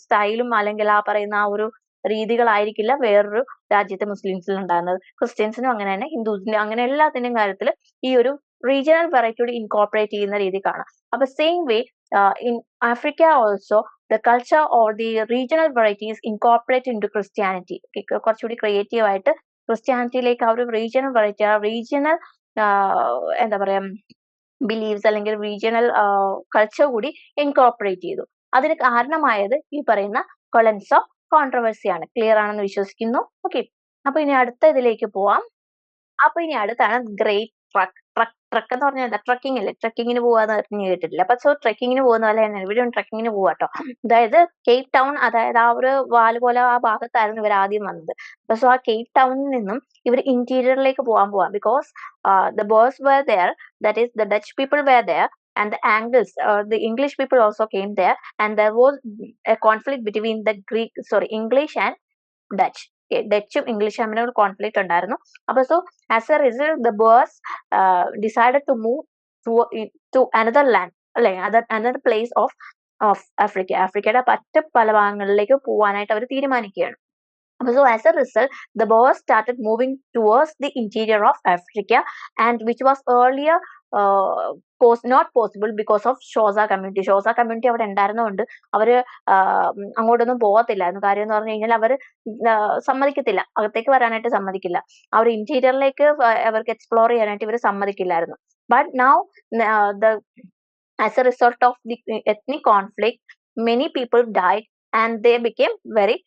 S1: സ്റ്റൈലും അല്ലെങ്കിൽ ആ പറയുന്ന ആ ഒരു രീതികളായിരിക്കില്ല വേറൊരു രാജ്യത്തെ മുസ്ലിംസിൽ ഉണ്ടാകുന്നത്. ക്രിസ്ത്യൻസിനും അങ്ങനെ തന്നെ, ഹിന്ദുസിനും അങ്ങനെ, എല്ലാത്തിന്റെയും കാര്യത്തിൽ ഈ ഒരു റീജിയണൽ വെറൈറ്റി കൂടി ഇൻകോർപ്പറേറ്റ് ചെയ്യുന്ന രീതി കാണാം. അപ്പൊ same way in Africa also the culture or the regional varieties incorporate into Christianity. കുറച്ചുകൂടി ക്രിയേറ്റീവ് ആയിട്ട് ക്രിസ്ത്യാനിറ്റിയിലേക്ക് ആ ഒരു റീജിയണൽ വെറൈറ്റി, ആ റീജിയണൽ എന്താ പറയാ ബിലീവ്സ് അല്ലെങ്കിൽ റീജിയണൽ കൾച്ചർ കൂടി ഇൻകോർപ്പറേറ്റ് ചെയ്തു. അതിന് കാരണമായത് ഈ പറയുന്ന കൊളൻസോ കോൺട്രവേഴ്സിയാണ്. ക്ലിയർ ആണെന്ന് വിശ്വസിക്കുന്നു. ഓക്കെ, അപ്പൊ ഇനി അടുത്ത ഇതിലേക്ക് പോവാം. അപ്പൊ ഇനി അടുത്താണ് ഗ്രേറ്റ് ട്രക്ക്. ട്രക്ക് എന്ന് പറഞ്ഞാൽ എന്താ? ട്രക്കിംഗ് അല്ലേ? ട്രക്കിങ്ങിന് പോവാന്ന് പറഞ്ഞു കേട്ടിട്ടില്ല. അപ്പൊ ട്രക്കിങ്ങിന് പോകുന്ന പോലെ തന്നെ ഇവിടെ ട്രക്കിങ്ങിന് പോവാട്ടോ. അതായത് കേപ്പ് ടൗൺ, അതായത് ആ ഒരു വാല് പോലെ ആ ഭാഗത്തായിരുന്നു ഇവർ ആദ്യം വന്നത്. അപ്പൊ ആ കേപ്പ് ടൗണിൽ നിന്നും ഇവർ ഇന്റീരിയറിലേക്ക് പോവാൻ because the boys were there, that is the Dutch people were there and the Angles, the English people also came there, and there was a conflict between the English and Dutch. ഡച്ചും ഇംഗ്ലീഷും തമ്മിൽ ഒരു conflict ഉണ്ടായിരുന്നു. അപ്പൊ as a result the boys decided to move to another land അല്ലെ, another place of Africa. ആഫ്രിക്കയുടെ പല ഭാഗങ്ങളിലേക്ക് പോവാനായിട്ട് അവർ തീരുമാനിക്കുകയാണ്. So as a result, the Boers started moving towards the interior of Africa, and which was earlier not possible because of Xhosa community. Xhosa community അവിടെ ഉണ്ടായിരുന്നതുകൊണ്ട് അവര് അങ്ങോട്ടൊന്നും പോകത്തില്ലായിരുന്നു. കാര്യം എന്ന് പറഞ്ഞു കഴിഞ്ഞാൽ അവര് സമ്മതിക്കത്തില്ല, അകത്തേക്ക് വരാനായിട്ട് സമ്മതിക്കില്ല. ആ ഒരു ഇന്റീരിയറിലേക്ക് അവർക്ക് എക്സ്പ്ലോർ ചെയ്യാനായിട്ട് ഇവർ സമ്മതിക്കില്ലായിരുന്നു. But now as a result of the ethnic conflict, many people died and they became very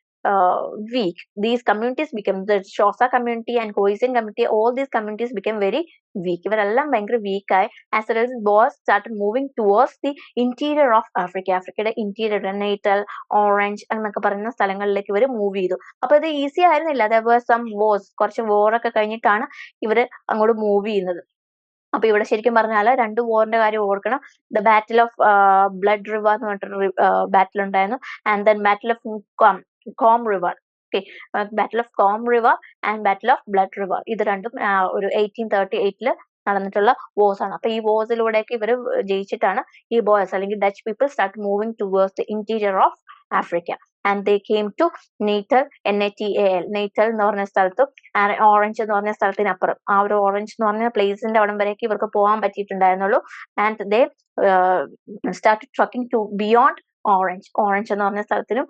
S1: weak. These communities became, the Xhosa community and Khoisan community, all these communities became very weak. ഇവരെല്ലാം ഭയങ്കര weak ആയി. As a result, Boers started moving towards the interior of Africa. ആഫ്രിക്കയുടെ interior, natal, orange എന്നൊക്കെ പറയുന്ന സ്ഥലങ്ങളിലേക്ക് ഇവർ move ചെയ്തു. അപ്പൊ ഇത് ഈസി ആയിരുന്നില്ല. there were some wars, കുറച്ച് വാറൊക്കെ കഴിഞ്ഞിട്ടാണ് ഇവര് അങ്ങോട്ട് മൂവ് ചെയ്യുന്നത്. അപ്പൊ ഇവിടെ ശരിക്കും പറഞ്ഞാൽ 2 വാറിന്റെ കാര്യം ഓർക്കണം. The battle of blood river എന്ന് പറഞ്ഞിട്ടൊരു ബാറ്റിൽ ഉണ്ടായിരുന്നു, and then battle of com river. Okay, battle of com river and battle of blood river, ഇത് രണ്ടും ഒരു 1838 നടന്നിട്ടുള്ള വാർസ് ആണ്. അപ്പൊ ഈ വാർസിലൂടെയൊക്കെ ഇവർ ജയിച്ചിട്ടാണ് ഈ ബോയ്സ് അല്ലെങ്കിൽ Dutch people start moving towards the interior of Africa. And they came to Natal, NATAL, Natal എന്ന് പറഞ്ഞ സ്ഥലത്തും ഓറഞ്ച് എന്ന് പറഞ്ഞ സ്ഥലത്തിനപ്പുറം, ആ ഒരു ഓറഞ്ച് എന്ന് പറഞ്ഞ പ്ലേസിന്റെ അവിടം വരേക്ക് ഇവർക്ക് പോകാൻ പറ്റിയിട്ടുണ്ടായിരുന്നുള്ളൂ. And they start trekking to beyond Orange. Orange എന്ന് പറഞ്ഞ സ്ഥലത്തിനും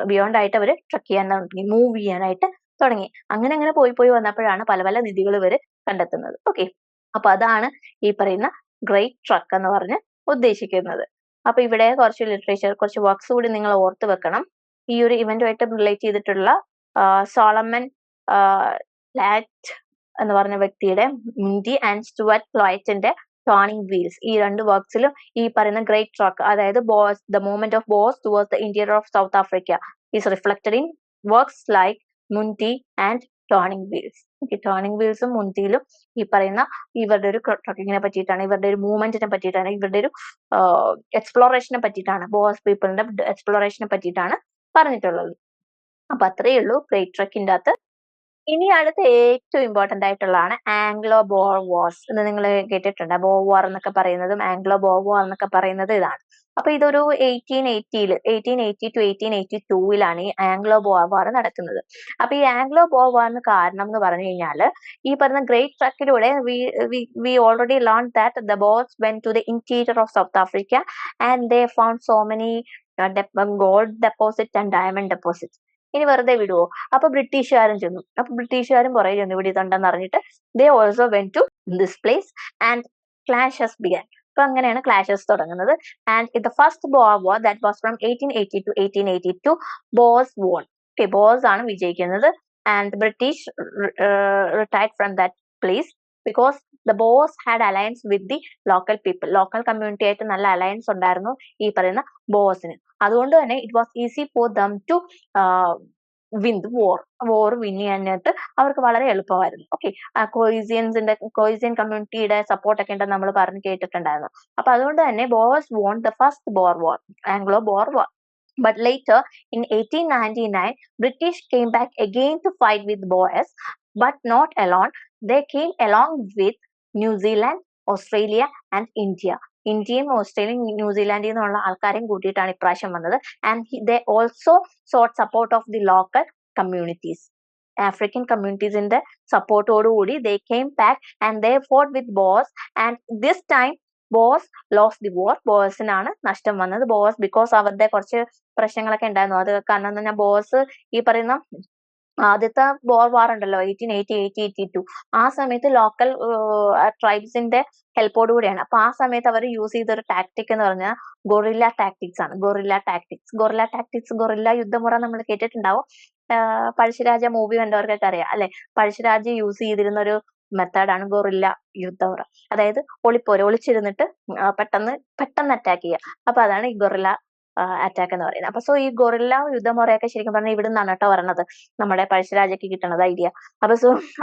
S1: ബിയോണ്ട് ആയിട്ട് അവർ ട്രക്ക് ചെയ്യാൻ തുടങ്ങി, മൂവ് ചെയ്യാനായിട്ട് തുടങ്ങി. അങ്ങനെ പോയി വന്നപ്പോഴാണ് പല നിധികൾ ഇവര് കണ്ടെത്തുന്നത്. ഓക്കെ, അപ്പൊ അതാണ് ഈ പറയുന്ന ഗ്രേറ്റ് ട്രക്ക് എന്ന് പറഞ്ഞ് ഉദ്ദേശിക്കുന്നത്. അപ്പൊ ഇവിടെ കുറച്ച് ലിറ്ററേച്ചർ, കുറച്ച് വർക്ക്സ് കൂടി നിങ്ങൾ ഓർത്ത് വെക്കണം. ഈ ഒരു ഇവന്റുമായിട്ട് റിലേറ്റ് ചെയ്തിട്ടുള്ള സോളമൻ ലാറ്റ് എന്ന് പറഞ്ഞ വ്യക്തിയുടെ മുൻഡി ആൻഡ് സ്റ്റുവർട്ട് ക്ലോയറ്റിന്റെ ടേണിംഗ് വീൽസ്, ഈ 2 വർക്ക്സിലും ഈ പറയുന്ന ഗ്രേറ്റ് ട്രക്ക്, അതായത് the movement of Boers towards the interior of South Africa is reflected in works like Mhudi and turning wheels. Turning വീൽസും മുൻഡിയിലും ഈ പറയുന്ന ഇവരുടെ ഒരു ട്രക്കിങ്ങിനെ പറ്റിയിട്ടാണ്, ഇവരുടെ ഒരു മൂവ്മെന്റിനെ പറ്റിയിട്ടാണ്, ഇവരുടെ ഒരു എക്സ്പ്ലോറേഷനെ പറ്റിയിട്ടാണ്, ബോസ് പീപ്പിളിന്റെ എക്സ്പ്ലോറേഷനെ പറ്റിയിട്ടാണ് പറഞ്ഞിട്ടുള്ളത്. അപ്പൊ അത്രയേ ഉള്ളൂ ഗ്രേറ്റ് ട്രക്കിന്റെ അകത്ത്. ഇനി അടുത്ത ഏറ്റവും ഇമ്പോർട്ടന്റ് ആയിട്ടുള്ളതാണ് ആംഗ്ലോ ബോർ വാർസ്. ഇത് നിങ്ങൾ കേട്ടിട്ടുണ്ട്. ബോർ വാർ എന്നൊക്കെ പറയുന്നതും ആംഗ്ലോ ബോർ വാർ എന്നൊക്കെ പറയുന്നത് ഇതാണ്. അപ്പൊ ഇതൊരു 1880 to 1882 ഈ ആംഗ്ലോ ബോർ വാർ നടക്കുന്നത്. അപ്പൊ ഈ ആംഗ്ലോ ബോർ വാറിന് കാരണം എന്ന് പറഞ്ഞു കഴിഞ്ഞാല് ഈ പറഞ്ഞ great ട്രക്കിലൂടെ we already learned that the Boers went to the interior of South Africa and they found so many gold deposits and diamond deposits. ഇനി വെറുതെ വിടുവോ? അപ്പൊ ബ്രിട്ടീഷുകാരും ചെന്നു. അപ്പൊ ബ്രിട്ടീഷുകാരും പുറകെ ചെന്നു ഇവിടെ ഇതുണ്ടെന്ന് അറിഞ്ഞിട്ട് they also went to this place and clashes began. അപ്പൊ അങ്ങനെയാണ് ക്ലാഷസ് തുടങ്ങുന്നത്. And the first Boer war that was from 1880 to 1882 Boers won. Okay, Boers ആണ് വിജയിക്കുന്നത്. And British retired from that place. because the Boers had alliance with the local people. Local community ആയിട്ട് നല്ല alliance ഉണ്ടായിരുന്നു ഈ പറയുന്ന ബോസിന്. അതുകൊണ്ട് തന്നെ it was easy for them to win the war win ചെയ്യാനായിട്ട് അവർക്ക് വളരെ എളുപ്പമായിരുന്നു. ഓക്കെ, കോയിസിയൻ കമ്മ്യൂണിറ്റിയുടെ സപ്പോർട്ട് ഒക്കെ ഉണ്ടെന്ന് നമ്മൾ പറഞ്ഞു കേട്ടിട്ടുണ്ടായിരുന്നു. അപ്പൊ അതുകൊണ്ട് തന്നെ boss won the first Boer War, Anglo-Boer War. But later, in 1899, British came back again to fight with Boers, but not alone. They came along with New Zealand, Australia and India. ഇന്ത്യയും ഓസ്ട്രേലിയയും ന്യൂസിലാൻഡിൽ നിന്നുള്ള ആൾക്കാരെയും കൂട്ടിയിട്ടാണ് ഇപ്രാവശ്യം വന്നത്. And they also sought support of the local communities. African communities in the സപ്പോർട്ടോടുകൂടി they came back and they fought with Boers, and this time Boers lost the war. ബോസിനാണ് നഷ്ടം വന്നത്. ബോസ് ബിക്കോസ് അവരുടെ കുറച്ച് പ്രശ്നങ്ങളൊക്കെ ഉണ്ടായിരുന്നു. അത് കാരണം എന്ന് പറഞ്ഞാൽ ബോസ് ഈ പറയുന്ന ആദ്യത്തെ ബോർ വാർ ഉണ്ടല്ലോ 1880-1882, ആ സമയത്ത് ലോക്കൽ ട്രൈബ്സിന്റെ ഹെൽപ്പോട് കൂടിയാണ്. അപ്പൊ ആ സമയത്ത് അവർ യൂസ് ചെയ്തൊരു ടാക്ടിക് എന്ന് പറഞ്ഞാൽ ഗൊറില്ല ടാക്ടിക്സ് ആണ്. ഗൊറില്ല യുദ്ധമുറ നമ്മൾ കേട്ടിട്ടുണ്ടാവും. പഴശ്ശിരാജ മൂവി കണ്ടവർക്കൊക്കെ അറിയാം അല്ലെ. പഴശ്ശിരാജ യൂസ് ചെയ്തിരുന്ന ഒരു മെത്തേഡാണ് ഗൊറില്ല യുദ്ധമുറ. അതായത് ഒളിച്ചിരുന്നിട്ട് പെട്ടെന്ന് അറ്റാക്ക് ചെയ്യുക. അപ്പൊ അതാണ് ഈ ഗൊറില്ല അറ്റാക്ക് എന്ന് പറയുന്നത്. അപ്പൊ ഈ ഗൊറില്ല യുദ്ധമുറയൊക്കെ ശരിക്കും പറഞ്ഞാൽ ഇവിടെ നിന്നാണ് കേട്ടോ വരണത്, നമ്മുടെ പഴശ്ശിരാജയ്ക്ക് കിട്ടണത് ഐഡിയ.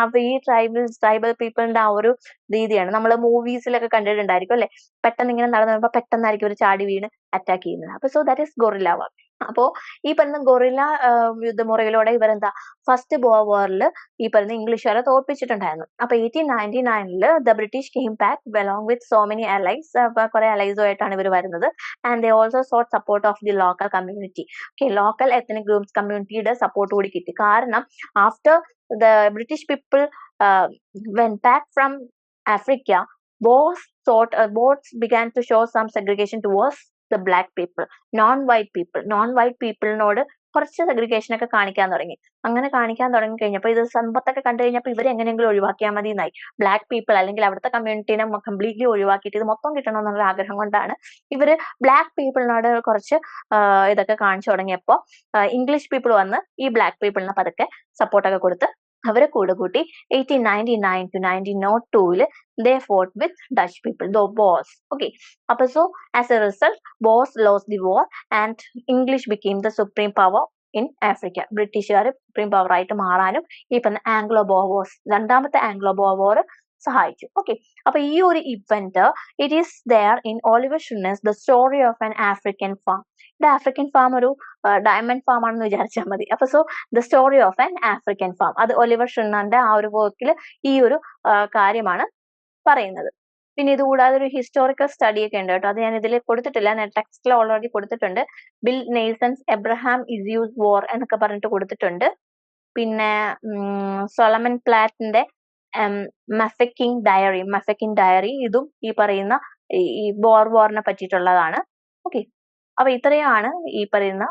S1: അപ്പൊ ഈ ട്രൈബൽ പീപ്പിളിന്റെ ആ ഒരു രീതിയാണ് നമ്മൾ മൂവീസിലൊക്കെ കണ്ടിട്ടുണ്ടായിരിക്കും അല്ലെ. പെട്ടെന്ന് ഇങ്ങനെ നടന്നു വരുമ്പോ പെട്ടെന്നായിരിക്കും ഒരു ചാടി വീണ് അറ്റാക്ക് ചെയ്യുന്നത്. അപ്പൊ ദാറ്റ് ഈസ് ഗൊറില്ല വാർ. അപ്പോ ഈ പറയുന്ന ഗൊറില്ല യുദ്ധമുറയിലൂടെ ഇവരെന്താ ഫസ്റ്റ് ബോർ വാറിൽ ഈ പറയുന്ന ഇംഗ്ലീഷുകാരെ തോൽപ്പിച്ചിട്ടുണ്ടായിരുന്നു. അപ്പൊ 1899 the British came back along with so many allies. കുറെ അലൈസുമായിട്ടാണ് ഇവർ വരുന്നത്. And they also sought support of the local community. Okay, local ethnic groups കമ്മ്യൂണിറ്റിയുടെ സപ്പോർട്ട് കൂടി കിട്ടി. കാരണം after the British people went back from Africa, both began to show some segregation towards the black people, non-white peopleനോട് കുറച്ച് segregation ഒക്കെ കാണിക്കാൻ തുടങ്ങി. അങ്ങനെ കാണിക്കാൻ തുടങ്ങി കഴിഞ്ഞപ്പോൾ ഇത് സമ്പത്തൊക്കെ കണ്ടു കഴിഞ്ഞപ്പോൾ ഇവർ എങ്ങനെയെങ്കിലും ഒഴിവാക്കിയാൽ മതി എന്നായി. ബ്ലാക്ക് പീപ്പിൾ അല്ലെങ്കിൽ അവിടുത്തെ കമ്മ്യൂണിറ്റീനെ കംപ്ലീറ്റ്ലി ഒഴിവാക്കിയിട്ട് ഇത് മൊത്തം കിട്ടണം എന്നുള്ള ആഗ്രഹം കൊണ്ടാണ് ഇവര് ബ്ലാക്ക് പീപ്പിളിനോട് കുറച്ച് ഇതൊക്കെ കാണിച്ചു തുടങ്ങിയപ്പോൾ ഇംഗ്ലീഷ് പീപ്പിൾ വന്ന് ഈ ബ്ലാക്ക് പീപ്പിളിനെ പതുക്കെ സപ്പോർട്ടൊക്കെ കൊടുത്ത് അവരെ കൂടെ കൂട്ടി 1899 to 1902 they fought with Dutch people, the Boers. Okay, so as a result, Boers lost the war and English became the supreme power in Africa. ബ്രിട്ടീഷുകാർ സുപ്രീം പവർ ആയിട്ട് മാറാനും ഈ പറഞ്ഞ ആംഗ്ലോ-ബോർ വാർസ്, രണ്ടാമത്തെ ആംഗ്ലോ-ബോർ വാർ സഹായിച്ചു. Okay, അപ്പൊ ഈ ഒരു event it is there in Oliver Schreiner's the story of an African farm. ഇവിടെ ആഫ്രിക്കൻ ഫാം ഒരു ഡയമണ്ട് ഫാം ആണെന്ന് വിചാരിച്ചാൽ മതി. അപ്പൊ the story of an African farm, അത് ഒലിവർ ഷിർനന്റെ ആ ഒരു വർക്കിൽ ഈ ഒരു കാര്യമാണ് പറയുന്നത്. പിന്നെ ഇത് കൂടാതെ ഒരു ഹിസ്റ്റോറിക്കൽ സ്റ്റഡി ഒക്കെ ഉണ്ട് കേട്ടോ. അത് ഞാൻ ഇതിൽ കൊടുത്തിട്ടില്ല, ഞാൻ ടെക്സ്റ്റിൽ ഓൾറെഡി കൊടുത്തിട്ടുണ്ട്. ബിൽ നെയ്സൺസ് എബ്രഹാം ഇസ്യൂസ് വാർ എന്നൊക്കെ പറഞ്ഞിട്ട് കൊടുത്തിട്ടുണ്ട്. പിന്നെ സോളമൻ പ്ലാറ്റിന്റെ മഫെക്കിൻ ഡയറി ഇതും ഈ പറയുന്ന ഈ ബോർ വാറിനെ പറ്റിയിട്ടുള്ളതാണ്. ഓക്കെ, അപ്പൊ ഇത്രയാണ് ഈ പറയുന്ന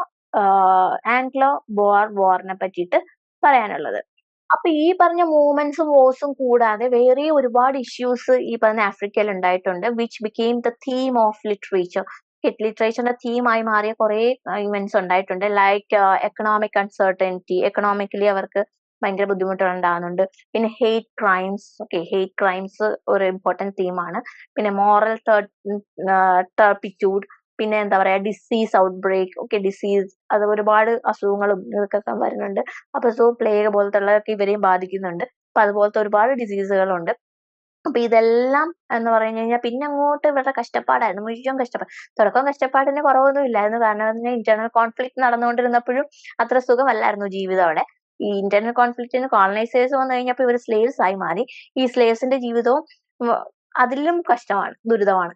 S1: ആംഗ്ലോ ബോർ വാറിനെ പറ്റിയിട്ട് പറയാനുള്ളത്. അപ്പൊ ഈ പറഞ്ഞ മൂവ്മെന്റ്സും വോഴ്സും കൂടാതെ വേറെ ഒരുപാട് ഇഷ്യൂസ് ഈ പറഞ്ഞ ആഫ്രിക്കയിൽ ഉണ്ടായിട്ടുണ്ട്. Which became the theme of literature. ലിറ്ററേച്ചറിന്റെ തീമായി മാറിയ കുറെ ഇവന്റ്സ് ഉണ്ടായിട്ടുണ്ട്. ലൈക്ക് എക്കണോമിക് അൺസർട്ടനിറ്റി, എക്കണോമിക്കലി അവർക്ക് ഭയങ്കര ബുദ്ധിമുട്ടുകൾ ഉണ്ടാകുന്നുണ്ട്. പിന്നെ ഹെയ്റ്റ് ക്രൈംസ്. ഹെയ്റ്റ് ക്രൈംസ് ഒരു ഇമ്പോർട്ടന്റ് തീമാണ്. പിന്നെ മോറൽ ടർപ്പിറ്റ്യൂഡ്, പിന്നെ എന്താ പറയാ ഡിസീസ് ഔട്ട് ബ്രേക്ക്. ഡിസീസ്, അത് ഒരുപാട് അസുഖങ്ങളും ഇതൊക്കെ വരുന്നുണ്ട്. അപ്പൊ പ്ലേഗ് പോലത്തെ ഉള്ളതൊക്കെ ഇവരെയും ബാധിക്കുന്നുണ്ട്. അപ്പൊ അതുപോലത്തെ ഒരുപാട് ഡിസീസുകളുണ്ട്. അപ്പൊ ഇതെല്ലാം എന്ന് പറഞ്ഞു കഴിഞ്ഞാൽ പിന്നെ അങ്ങോട്ട് ഇവരുടെ കഷ്ടപ്പാടായിരുന്നു, മുഴുവൻ കഷ്ടപ്പാട്. തുടക്കം കഷ്ടപ്പാടിന് കുറവൊന്നും ഇല്ലായിരുന്നു. കാരണം ഇന്റർണൽ കോൺഫ്ലിക്ട് നടന്നുകൊണ്ടിരുന്നപ്പോഴും അത്ര സുഖമല്ലായിരുന്നു ജീവിതം അവിടെ. ഈ ഇന്റർണൽ കോൺഫ്ലിക്റ്റിന് കോളനൈസേഴ്സ് വന്നു കഴിഞ്ഞപ്പോൾ ഇവർ സ്ലേവ്സ് ആയി മാറി. ഈ സ്ലേവ്സിന്റെ ജീവിതവും അതിലും കഷ്ടമാണ്, ദുരിതമാണ്.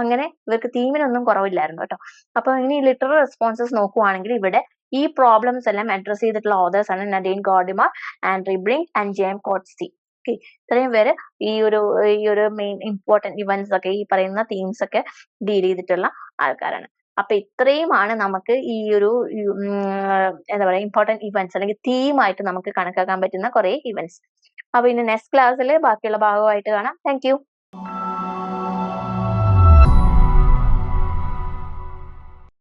S1: അങ്ങനെ ഇവർക്ക് തീമിനൊന്നും കുറവില്ലായിരുന്നു കേട്ടോ. അപ്പൊ ഇനി ലിറ്ററൽ റെസ്പോൺസസ് നോക്കുവാണെങ്കിൽ ഇവിടെ ഈ പ്രോബ്ലംസ് എല്ലാം അഡ്രസ് ചെയ്തിട്ടുള്ള ഓതേഴ്സ് ആണ് നഡീൻ ഗോർഡിമർ, ആൻഡ്രി ബ്ലിങ്ക് ആൻഡ് ജെയിം കോട്ട്സി. ഇത്രയും പേര് ഈ ഒരു മെയിൻ ഇമ്പോർട്ടന്റ് ഇവന്റ്സ് ഒക്കെ ഈ പറയുന്ന തീംസ് ഒക്കെ ഡീൽ ചെയ്തിട്ടുള്ള ആൾക്കാരാണ്. അപ്പൊ ഇത്രയുമാണ് നമുക്ക് ഈ ഒരു എന്താ പറയാ ഇമ്പോർട്ടന്റ് ഇവന്റ്സ് അല്ലെങ്കിൽ തീമായിട്ട് നമുക്ക് കണക്കാക്കാൻ പറ്റുന്ന കുറെ ഇവന്റ്സ്. അപ്പൊ ഇനി നെക്സ്റ്റ് ക്ലാസ്സിൽ ബാക്കിയുള്ള ഭാഗമായിട്ട് കാണാം. Thank you.